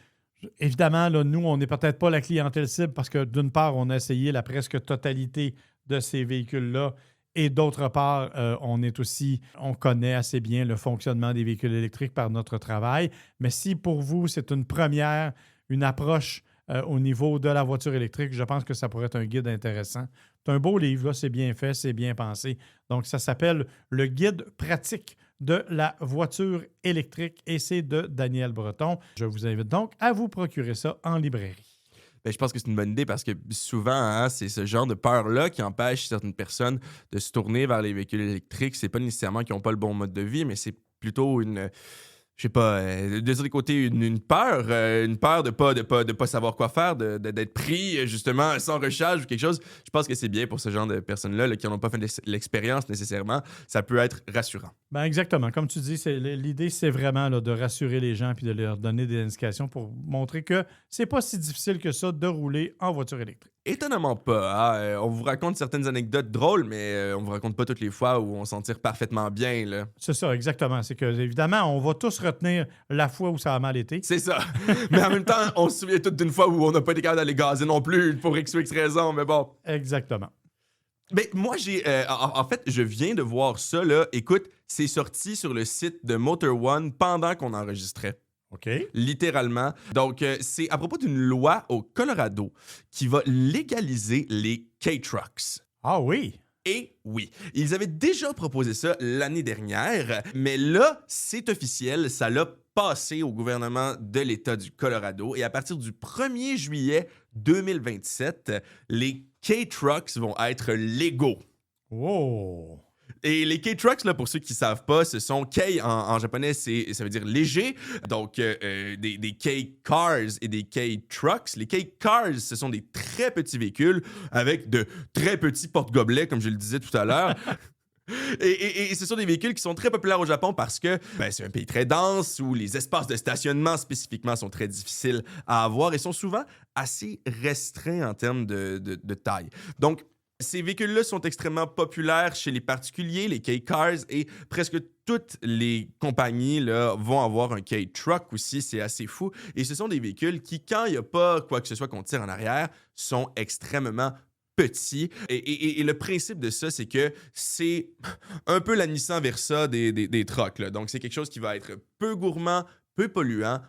évidemment, là, nous, on n'est peut-être pas la clientèle cible parce que d'une part, on a essayé la presque totalité de ces véhicules-là et d'autre part, on connaît assez bien le fonctionnement des véhicules électriques par notre travail. Mais si pour vous, c'est une approche au niveau de la voiture électrique, je pense que ça pourrait être un guide intéressant. C'est un beau livre, là, c'est bien fait, c'est bien pensé. Donc, ça s'appelle le guide pratique de la voiture électrique et c'est de Daniel Breton. Je vous invite donc à vous procurer ça en librairie. Ben, je pense que c'est une bonne idée parce que souvent, hein, c'est ce genre de peur-là qui empêche certaines personnes de se tourner vers les véhicules électriques. C'est pas nécessairement qu'ils n'ont pas le bon mode de vie, mais c'est plutôt je sais pas, de ce côté, une peur de pas savoir quoi faire, d'être pris justement sans recharge ou quelque chose. Je pense que c'est bien pour ce genre de personnes-là là, qui n'ont pas fait l'expérience nécessairement. Ça peut être rassurant. Ben exactement. Comme tu dis, l'idée, c'est vraiment là, de rassurer les gens puis de leur donner des indications pour montrer que c'est pas si difficile que ça de rouler en voiture électrique. Étonnamment pas. Hein? On vous raconte certaines anecdotes drôles, mais on vous raconte pas toutes les fois où on s'en tire parfaitement bien. Là. C'est ça, exactement. C'est que, évidemment, on va tous retenir la fois où ça a mal été. C'est ça. Mais en même temps, on se souvient toutes d'une fois où on n'a pas été capable d'aller gazer non plus pour X ou X raison, mais bon. Exactement. Mais moi, en fait, je viens de voir ça, là. Écoute, c'est sorti sur le site de Motor One pendant qu'on enregistrait. OK. Littéralement. Donc, c'est à propos d'une loi au Colorado qui va légaliser les K-Trucks. Ah oui? Et oui, ils avaient déjà proposé ça l'année dernière, mais là, c'est officiel, ça l'a passé au gouvernement de l'État du Colorado et à partir du 1er juillet 2027, les K-Trucks vont être légaux. Oh! Et les K-Trucks, là, pour ceux qui ne savent pas, ce sont K en japonais, ça veut dire léger. Donc, des K-Cars et des K-Trucks. Les K-Cars, ce sont des très petits véhicules avec de très petits porte-gobelets, comme je le disais tout à l'heure. Et ce sont des véhicules qui sont très populaires au Japon parce que c'est un pays très dense où les espaces de stationnement spécifiquement sont très difficiles à avoir et sont souvent assez restreints en termes de taille. Donc, ces véhicules-là sont extrêmement populaires chez les particuliers, les K-Cars, et presque toutes les compagnies là, vont avoir un K-Truck aussi, c'est assez fou. Et ce sont des véhicules qui, quand il n'y a pas quoi que ce soit qu'on tire en arrière, sont extrêmement petits. Et le principe de ça, c'est que c'est un peu la Nissan Versa des trucks. Là. Donc, c'est quelque chose qui va être peu gourmand, peu polluant,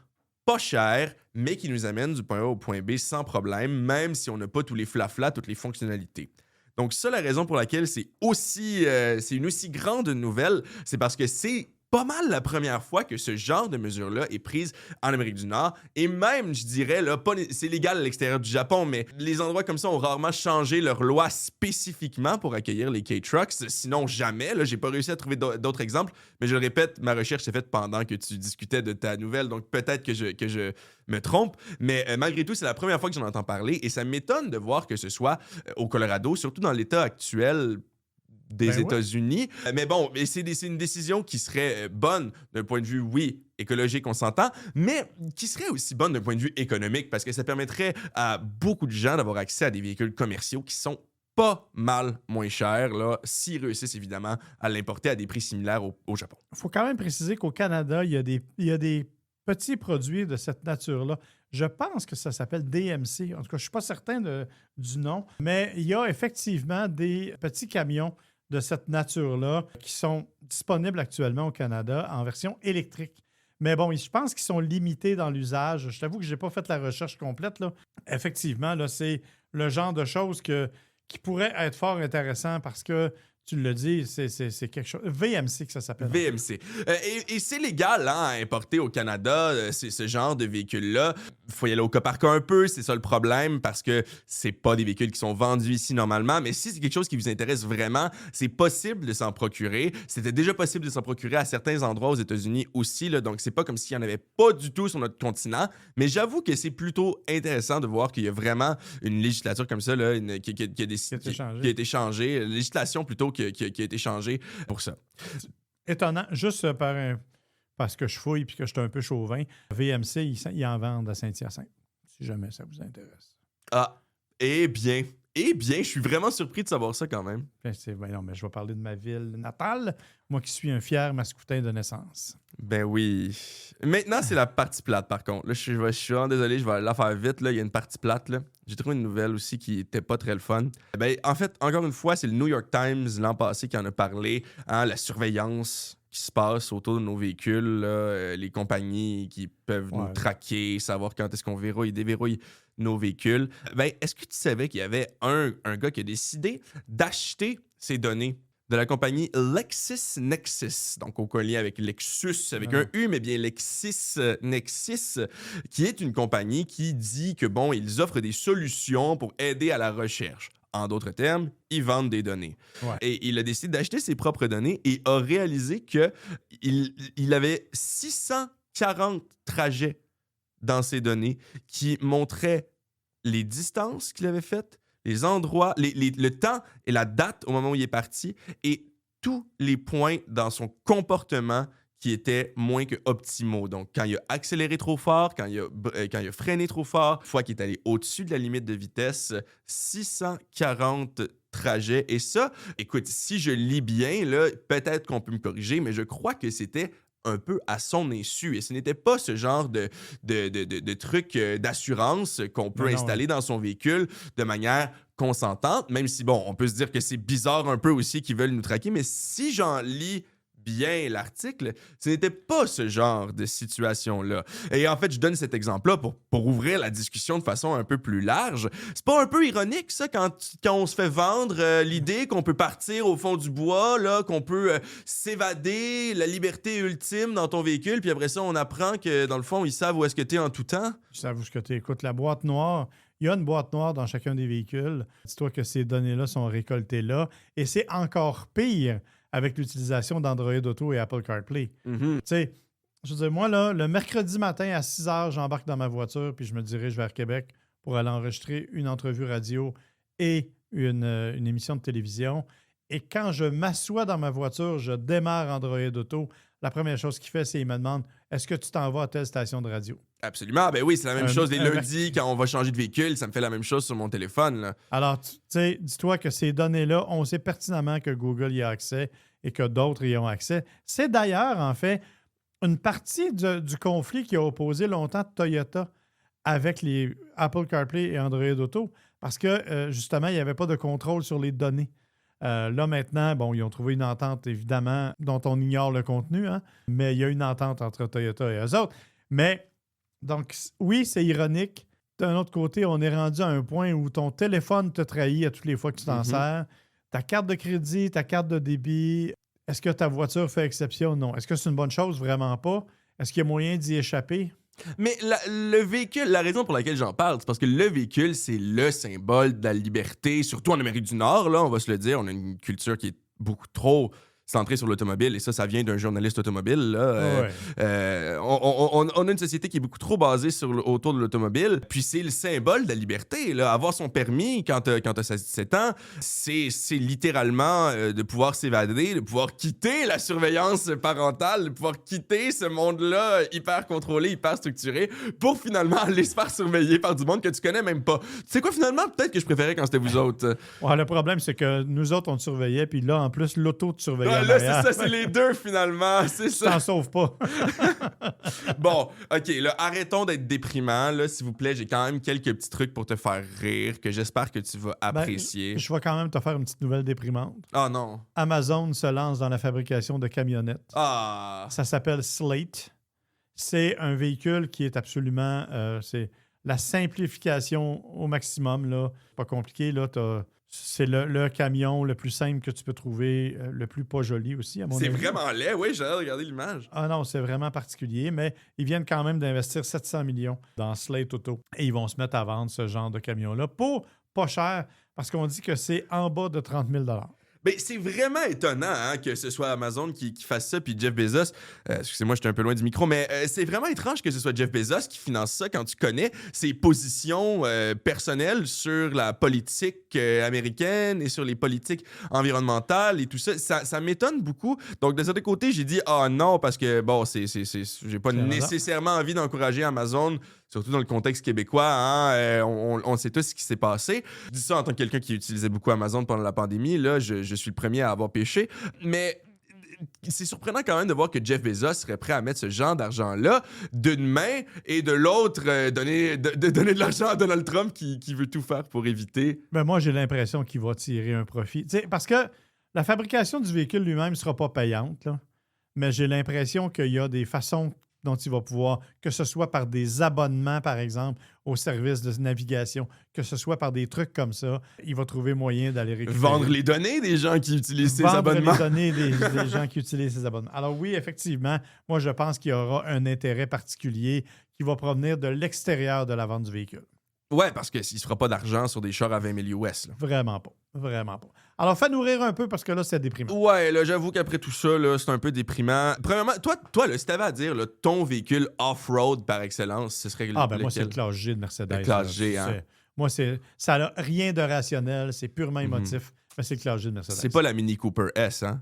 pas cher, mais qui nous amène du point A au point B sans problème, même si on n'a pas tous les flaflas, toutes les fonctionnalités. Donc ça, la raison pour laquelle c'est une aussi grande nouvelle, c'est parce que c'est pas mal la première fois que ce genre de mesure-là est prise en Amérique du Nord. Et même, je dirais, là, c'est légal à l'extérieur du Japon, mais les endroits comme ça ont rarement changé leur loi spécifiquement pour accueillir les K-Trucks. Sinon, jamais. Là, j'ai pas réussi à trouver d'autres exemples. Mais je le répète, ma recherche s'est faite pendant que tu discutais de ta nouvelle. Donc peut-être que je me trompe. Mais malgré tout, c'est la première fois que j'en entends parler. Et ça m'étonne de voir que ce soit au Colorado, surtout dans l'état actuel des Ben ouais. États-Unis. Mais bon, c'est une décision qui serait bonne d'un point de vue, oui, écologique, on s'entend, mais qui serait aussi bonne d'un point de vue économique parce que ça permettrait à beaucoup de gens d'avoir accès à des véhicules commerciaux qui sont pas mal moins chers, là, s'ils réussissent évidemment à l'importer à des prix similaires au Japon. Il faut quand même préciser qu'au Canada, il y a des petits produits de cette nature-là. Je pense que ça s'appelle DMC. En tout cas, je ne suis pas certain du nom, mais il y a effectivement des petits camions de cette nature-là qui sont disponibles actuellement au Canada en version électrique. Mais bon, je pense qu'ils sont limités dans l'usage. Je t'avoue que je n'ai pas fait la recherche complète, là. Effectivement, là, c'est le genre de choses qui pourrait être fort intéressant parce que, tu le dis, c'est quelque chose. VMC que ça s'appelle. VMC. Et c'est légal hein, à importer au Canada, ce genre de véhicules-là. Il faut y aller au cas par cas un peu, c'est ça le problème, parce que c'est pas des véhicules qui sont vendus ici normalement. Mais si c'est quelque chose qui vous intéresse vraiment, c'est possible de s'en procurer. C'était déjà possible de s'en procurer à certains endroits aux États-Unis aussi, là, donc c'est pas comme s'il y en avait pas du tout sur notre continent. Mais j'avoue que c'est plutôt intéressant de voir qu'il y a vraiment une législature comme ça là, qui a été changée, législation plutôt qui a été changée pour ça. Étonnant, juste parce que je fouille et que je suis un peu chauvin, VMC, ils en vendent à Saint-Hyacinthe, si jamais ça vous intéresse. Ah, je suis vraiment surpris de savoir ça quand même. Ben non, mais je vais parler de ma ville natale, moi qui suis un fier mascoutin de naissance. Ben oui. Maintenant, c'est la partie plate, par contre. Là, je suis vraiment désolé, je vais la faire vite. Là. Il y a une partie plate. Là. J'ai trouvé une nouvelle aussi qui était pas très le fun. Ben, en fait, encore une fois, c'est le New York Times l'an passé qui en a parlé. Hein, la surveillance qui se passe autour de nos véhicules, là, les compagnies qui peuvent nous traquer, savoir quand est-ce qu'on verrouille, déverrouille nos véhicules. Ben, est-ce que tu savais qu'il y avait un gars qui a décidé d'acheter ces données de la compagnie LexisNexis, donc au collier avec Lexus, avec un U, mais bien LexisNexis, qui est une compagnie qui dit que, bon, ils offrent des solutions pour aider à la recherche. En d'autres termes, ils vendent des données. Ouais. Et il a décidé d'acheter ses propres données et a réalisé qu'il avait 640 trajets dans ses données qui montraient les distances qu'il avait faites, les endroits, le temps et la date au moment où il est parti et tous les points dans son comportement qui étaient moins que optimaux. Donc, quand il a accéléré trop fort, quand il a freiné trop fort, fois qu'il est allé au-dessus de la limite de vitesse, 640 trajets. Et ça, écoute, si je lis bien, là, peut-être qu'on peut me corriger, mais je crois que c'était un peu à son insu. Et ce n'était pas ce genre de truc d'assurance qu'on peut installer dans son véhicule de manière consentante, même si, bon, on peut se dire que c'est bizarre un peu aussi qu'ils veulent nous traquer, mais si j'en lis bien l'article, ce n'était pas ce genre de situation-là. Et en fait, je donne cet exemple-là pour ouvrir la discussion de façon un peu plus large. C'est pas un peu ironique, ça, quand on se fait vendre l'idée qu'on peut partir au fond du bois, là, qu'on peut s'évader, la liberté ultime dans ton véhicule, puis après ça, on apprend que, dans le fond, ils savent où est-ce que t'es en tout temps? Ils savent où est-ce que t'es. Écoute, la boîte noire, il y a une boîte noire dans chacun des véhicules. Dis-toi que ces données-là sont récoltées là. Et c'est encore pire avec l'utilisation d'Android Auto et Apple CarPlay. Mm-hmm. Tu sais, je veux dire, moi, là, le mercredi matin à 6 h, j'embarque dans ma voiture puis je me dirige vers Québec pour aller enregistrer une entrevue radio et une émission de télévision. Et quand je m'assois dans ma voiture, je démarre Android Auto, la première chose qu'il fait, c'est qu'il me demande « Est-ce que tu t'en vas à telle station de radio? » Absolument. Ben oui, c'est la même chose les lundis quand on va changer de véhicule. Ça me fait la même chose sur mon téléphone. Là. Alors, tu sais, dis-toi que ces données-là, on sait pertinemment que Google y a accès et que d'autres y ont accès. C'est d'ailleurs, en fait, une partie du conflit qui a opposé longtemps Toyota avec les Apple CarPlay et Android Auto parce que, justement, il n'y avait pas de contrôle sur les données. Là, maintenant, bon, ils ont trouvé une entente, évidemment, dont on ignore le contenu, hein, mais il y a une entente entre Toyota et eux autres. Mais, donc, oui, c'est ironique, d'un autre côté, on est rendu à un point où ton téléphone te trahit à toutes les fois que tu t'en sers. Ta carte de crédit, ta carte de débit, est-ce que ta voiture fait exception ou non? Est-ce que c'est une bonne chose? Vraiment pas. Est-ce qu'il y a moyen d'y échapper? Mais le véhicule, la raison pour laquelle j'en parle, c'est parce que le véhicule, c'est le symbole de la liberté, surtout en Amérique du Nord, là, on va se le dire. On a une culture qui est beaucoup trop centrée sur l'automobile, et ça vient d'un journaliste automobile. Là. On a une société qui est beaucoup trop basée autour de l'automobile, puis c'est le symbole de la liberté. Là. Avoir son permis quand t'as 17 ans, c'est littéralement de pouvoir s'évader, de pouvoir quitter la surveillance parentale, de pouvoir quitter ce monde-là hyper contrôlé, hyper structuré, pour finalement aller se faire surveiller par du monde que tu connais même pas. Tu sais quoi, finalement, peut-être que je préférais quand c'était vous autres. Ouais, le problème, c'est que nous autres, on te surveillait, puis là, en plus, l'auto te surveillait. Là, c'est ça, c'est les deux, finalement. C'est ça. T'en sauves pas. Bon, OK, là, arrêtons d'être déprimant, là, s'il vous plaît. J'ai quand même quelques petits trucs pour te faire rire que j'espère que tu vas apprécier. Je vais quand même te faire une petite nouvelle déprimante. Ah non. Amazon se lance dans la fabrication de camionnettes. Ah. Ça s'appelle Slate. C'est un véhicule qui est absolument... c'est la simplification au maximum, là. Pas compliqué, là. C'est le camion le plus simple que tu peux trouver, le plus pas joli aussi, à mon avis. C'est vraiment laid, oui, j'ai hâte de regarder l'image. Ah non, c'est vraiment particulier, mais ils viennent quand même d'investir 700 millions dans Slate Auto. Et ils vont se mettre à vendre ce genre de camion-là pour pas cher, parce qu'on dit que c'est en bas de 30 000 $. Ben, c'est vraiment étonnant hein, que ce soit Amazon qui fasse ça, puis Jeff Bezos. Excusez-moi, j'étais un peu loin du micro, mais c'est vraiment étrange que ce soit Jeff Bezos qui finance ça quand tu connais ses positions personnelles sur la politique américaine et sur les politiques environnementales et tout ça. Ça m'étonne beaucoup. Donc, de ce côté, j'ai dit « Ah non », parce que, bon, j'ai pas nécessairement envie d'encourager Amazon, surtout dans le contexte québécois, hein, on sait tous ce qui s'est passé. Je dis ça en tant que quelqu'un qui utilisait beaucoup Amazon pendant la pandémie, là, je suis le premier à avoir péché, mais c'est surprenant quand même de voir que Jeff Bezos serait prêt à mettre ce genre d'argent-là d'une main et de l'autre donner de l'argent à Donald Trump qui veut tout faire pour éviter. Ben moi, j'ai l'impression qu'il va tirer un profit. T'sais, parce que la fabrication du véhicule lui-même ne sera pas payante, là, mais j'ai l'impression qu'il y a des façons dont il va pouvoir, que ce soit par des abonnements, par exemple, au service de navigation, que ce soit par des trucs comme ça, il va trouver moyen d'aller récupérer. Vendre les données des gens qui utilisent ces abonnements. Vendre les données des gens qui utilisent ces abonnements. Alors oui, effectivement, moi, je pense qu'il y aura un intérêt particulier qui va provenir de l'extérieur de la vente du véhicule. Ouais, parce qu'il ne se fera pas d'argent sur des chars à 20 000 US. Là. Vraiment pas. Vraiment pas. Alors, fais-nous rire un peu parce que là, c'est déprimant. Ouais, là, j'avoue qu'après tout ça, là, c'est un peu déprimant. Premièrement, toi là, si t'avais à dire là, ton véhicule off-road par excellence, ce serait lequel? Moi, c'est le Classe G de Mercedes. Le Classe G, hein? Moi, ça n'a rien de rationnel. C'est purement émotif. Mais c'est le Classe G de Mercedes. C'est pas la Mini Cooper S, hein?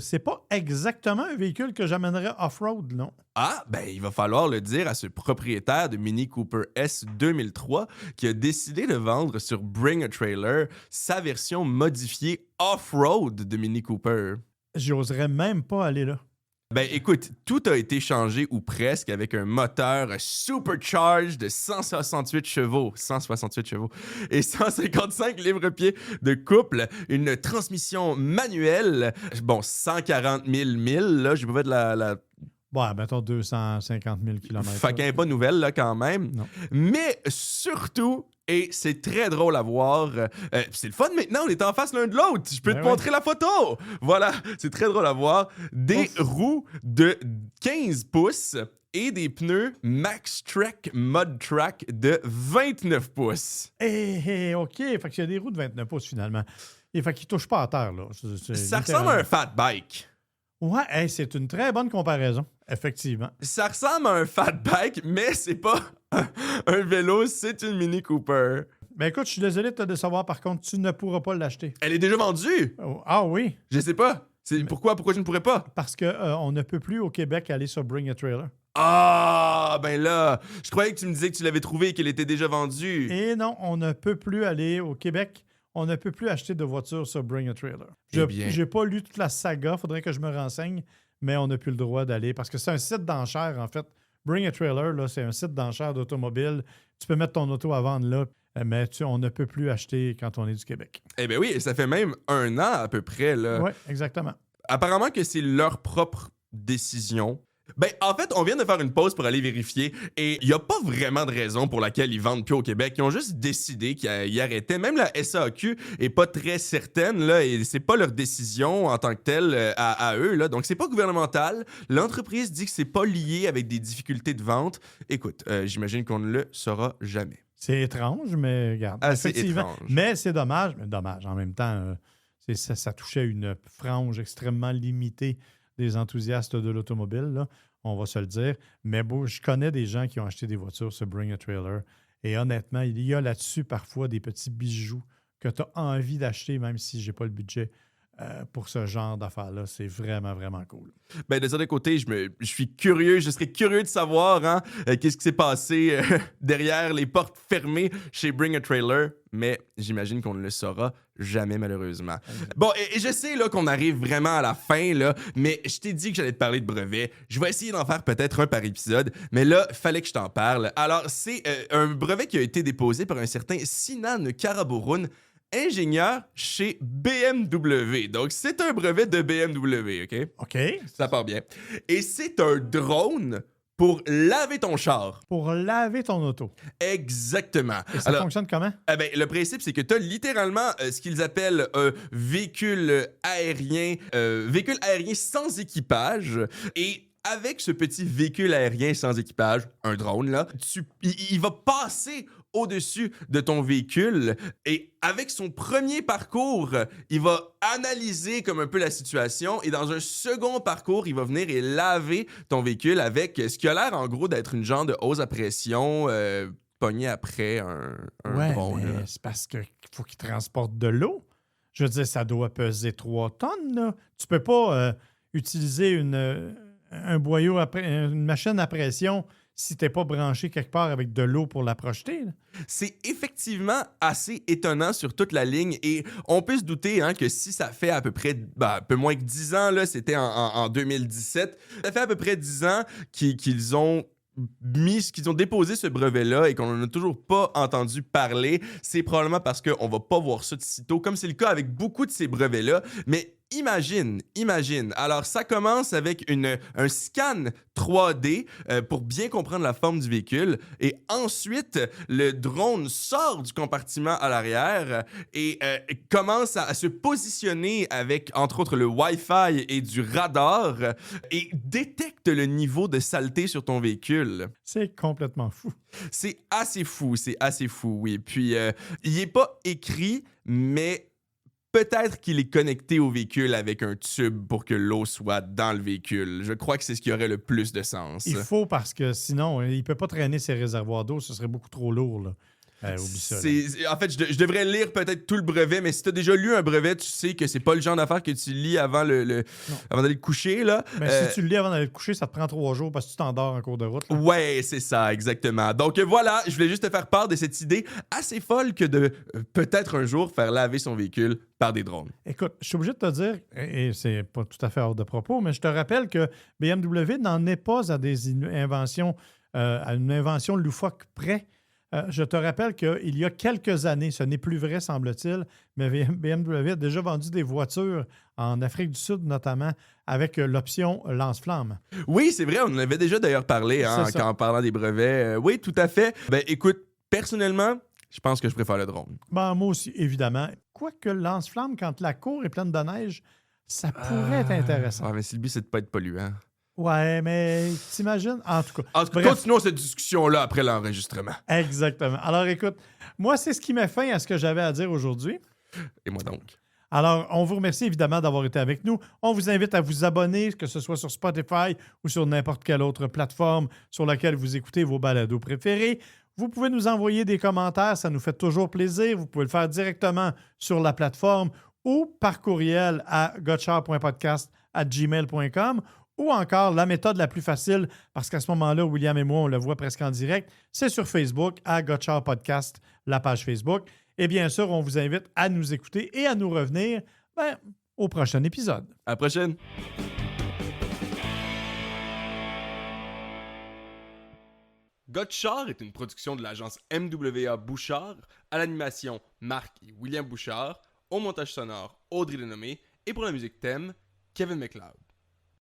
C'est pas exactement un véhicule que j'amènerais off-road, non? Ah, ben il va falloir le dire à ce propriétaire de Mini Cooper S 2003 qui a décidé de vendre sur Bring a Trailer sa version modifiée off-road de Mini Cooper. J'oserais même pas aller là. Ben écoute, tout a été changé ou presque avec un moteur supercharged de 168 chevaux et 155 livres-pieds de couple, une transmission manuelle, bon 140 000 milles, là, j'ai pas fait de la... Ouais, mettons 250 000 km. Fait qu'elle n'est pas nouvelle, là, quand même. Non. Mais surtout, et c'est très drôle à voir, c'est le fun maintenant, on est en face l'un de l'autre. Je peux te montrer la photo. Voilà, c'est très drôle à voir. Des roues de 15 pouces et des pneus Max Trek Mud Track de 29 pouces. OK. Fait qu'il y a des roues de 29 pouces, finalement. Et fait qu'ils touchent pas à terre, là. Ça ressemble à un fat bike. Ouais, c'est une très bonne comparaison, effectivement. Ça ressemble à un fat bike, mais c'est pas un vélo, c'est une Mini Cooper. Ben écoute, je suis désolé de te décevoir, par contre, tu ne pourras pas l'acheter. Elle est déjà vendue? Ah oui? Je sais pas. Pourquoi je ne pourrais pas? Parce qu'on ne peut plus au Québec aller sur Bring a Trailer. Ah, ben là, je croyais que tu me disais que tu l'avais trouvée et qu'elle était déjà vendue. Et non, on ne peut plus aller au Québec. On ne peut plus acheter de voitures sur Bring a Trailer. J'ai pas lu toute la saga, faudrait que je me renseigne, mais on n'a plus le droit d'aller parce que c'est un site d'enchères, en fait. Bring a Trailer, là, c'est un site d'enchères d'automobile. Tu peux mettre ton auto à vendre là, mais on ne peut plus acheter quand on est du Québec. Eh bien oui, ça fait même 1 an à peu près. Là. Oui, exactement. Apparemment que c'est leur propre décision. Ben, en fait, on vient de faire une pause pour aller vérifier et il n'y a pas vraiment de raison pour laquelle ils vendent plus au Québec. Ils ont juste décidé qu'ils arrêtaient. Même la SAQ est pas très certaine, là, et c'est pas leur décision en tant que telle à eux, là. Donc, c'est pas gouvernemental. L'entreprise dit que c'est pas lié avec des difficultés de vente. Écoute, j'imagine qu'on ne le saura jamais. C'est étrange, mais regarde. Assez effectivement. étrange. Mais c'est dommage. Mais dommage. En même temps, ça touchait une frange extrêmement limitée des enthousiastes de l'automobile, là, on va se le dire. Mais bon, je connais des gens qui ont acheté des voitures sur Bring a Trailer. Et honnêtement, il y a là-dessus parfois des petits bijoux que tu as envie d'acheter, même si je n'ai pas le budget pour ce genre d'affaires-là. C'est vraiment, vraiment cool. Ben, de ce côté, je suis curieux, je serais curieux de savoir hein, qu'est-ce qui s'est passé derrière les portes fermées chez Bring a Trailer, mais j'imagine qu'on ne le saura jamais, malheureusement. Bon, et je sais là qu'on arrive vraiment à la fin, là, mais je t'ai dit que j'allais te parler de brevets. Je vais essayer d'en faire peut-être un par épisode, mais là, fallait que je t'en parle. Alors, c'est un brevet qui a été déposé par un certain Sinan Karaburun, ingénieur chez BMW. Donc, c'est un brevet de BMW, OK? OK. Ça part bien. Et c'est un drone pour laver ton char. Pour laver ton auto. Exactement. Et ça fonctionne comment? Le principe, c'est que tu as littéralement ce qu'ils appellent un véhicule aérien sans équipage. Et avec ce petit véhicule aérien sans équipage, un drone, là, il va passer au-dessus de ton véhicule et avec son premier parcours, il va analyser comme un peu la situation et dans un second parcours, il va venir et laver ton véhicule avec ce qui a l'air en gros d'être une genre de hose à pression pognée après un drone. Mais c'est parce qu'il faut qu'il transporte de l'eau. Je veux dire, ça doit peser 3 tonnes. Là. Tu peux pas utiliser un boyau, une machine à pression si tu n'es pas branché quelque part avec de l'eau pour la projeter. Là. C'est effectivement assez étonnant sur toute la ligne et on peut se douter hein, que si ça fait à peu près un peu moins que 10 ans, là, c'était en 2017, ça fait à peu près 10 ans qu'ils ont déposé ce brevet-là et qu'on n'en a toujours pas entendu parler, c'est probablement parce qu'on va pas voir ça de sitôt, comme c'est le cas avec beaucoup de ces brevets-là, mais imagine. Alors, ça commence avec un scan 3D pour bien comprendre la forme du véhicule. Et ensuite, le drone sort du compartiment à l'arrière et commence à se positionner avec, entre autres, le Wi-Fi et du radar et détecte le niveau de saleté sur ton véhicule. C'est complètement fou. C'est assez fou, oui. Puis, il n'est pas écrit, mais peut-être qu'il est connecté au véhicule avec un tube pour que l'eau soit dans le véhicule. Je crois que c'est ce qui aurait le plus de sens. Il faut parce que sinon, il ne peut pas traîner ses réservoirs d'eau. Ce serait beaucoup trop lourd. Là. Oublie ça. En fait, je devrais lire peut-être tout le brevet, mais si tu as déjà lu un brevet, tu sais que c'est pas le genre d'affaire que tu lis avant avant d'aller te coucher. Là. Si tu le lis avant d'aller te coucher, ça te prend 3 jours parce que tu t'endors en cours de route. Là. Ouais, c'est ça, exactement. Donc voilà, je voulais juste te faire part de cette idée assez folle que de peut-être un jour faire laver son véhicule par des drones. Écoute, je suis obligé de te dire, et c'est pas tout à fait hors de propos, mais je te rappelle que BMW n'en est pas à une invention loufoque près. Je te rappelle qu'il y a quelques années, ce n'est plus vrai, semble-t-il, mais BMW a déjà vendu des voitures en Afrique du Sud, notamment, avec l'option lance-flamme. Oui, c'est vrai, on en avait déjà d'ailleurs parlé en parlant des brevets. Oui, tout à fait. Ben écoute, personnellement, je pense que je préfère le drone. Ben, moi aussi, évidemment. Quoique le lance-flamme, quand la cour est pleine de neige, ça pourrait être intéressant. Ah, mais si le but, c'est de pas être polluant. Ouais, mais t'imagines? En tout cas. Continuons cette discussion-là après l'enregistrement. Exactement. Alors, écoute, moi, c'est ce qui met fin à ce que j'avais à dire aujourd'hui. Et moi donc. Alors, on vous remercie évidemment d'avoir été avec nous. On vous invite à vous abonner, que ce soit sur Spotify ou sur n'importe quelle autre plateforme sur laquelle vous écoutez vos balados préférés. Vous pouvez nous envoyer des commentaires, ça nous fait toujours plaisir. Vous pouvez le faire directement sur la plateforme ou par courriel à gotchar.podcast@gmail.com. Ou encore, la méthode la plus facile, parce qu'à ce moment-là, William et moi, on le voit presque en direct, c'est sur Facebook, à Gotchar Podcast, la page Facebook. Et bien sûr, on vous invite à nous écouter et à nous revenir au prochain épisode. À la prochaine! Gotchar est une production de l'agence MWA Bouchard, à l'animation Marc et William Bouchard, au montage sonore Audrey Denomé et pour la musique thème, Kevin MacLeod.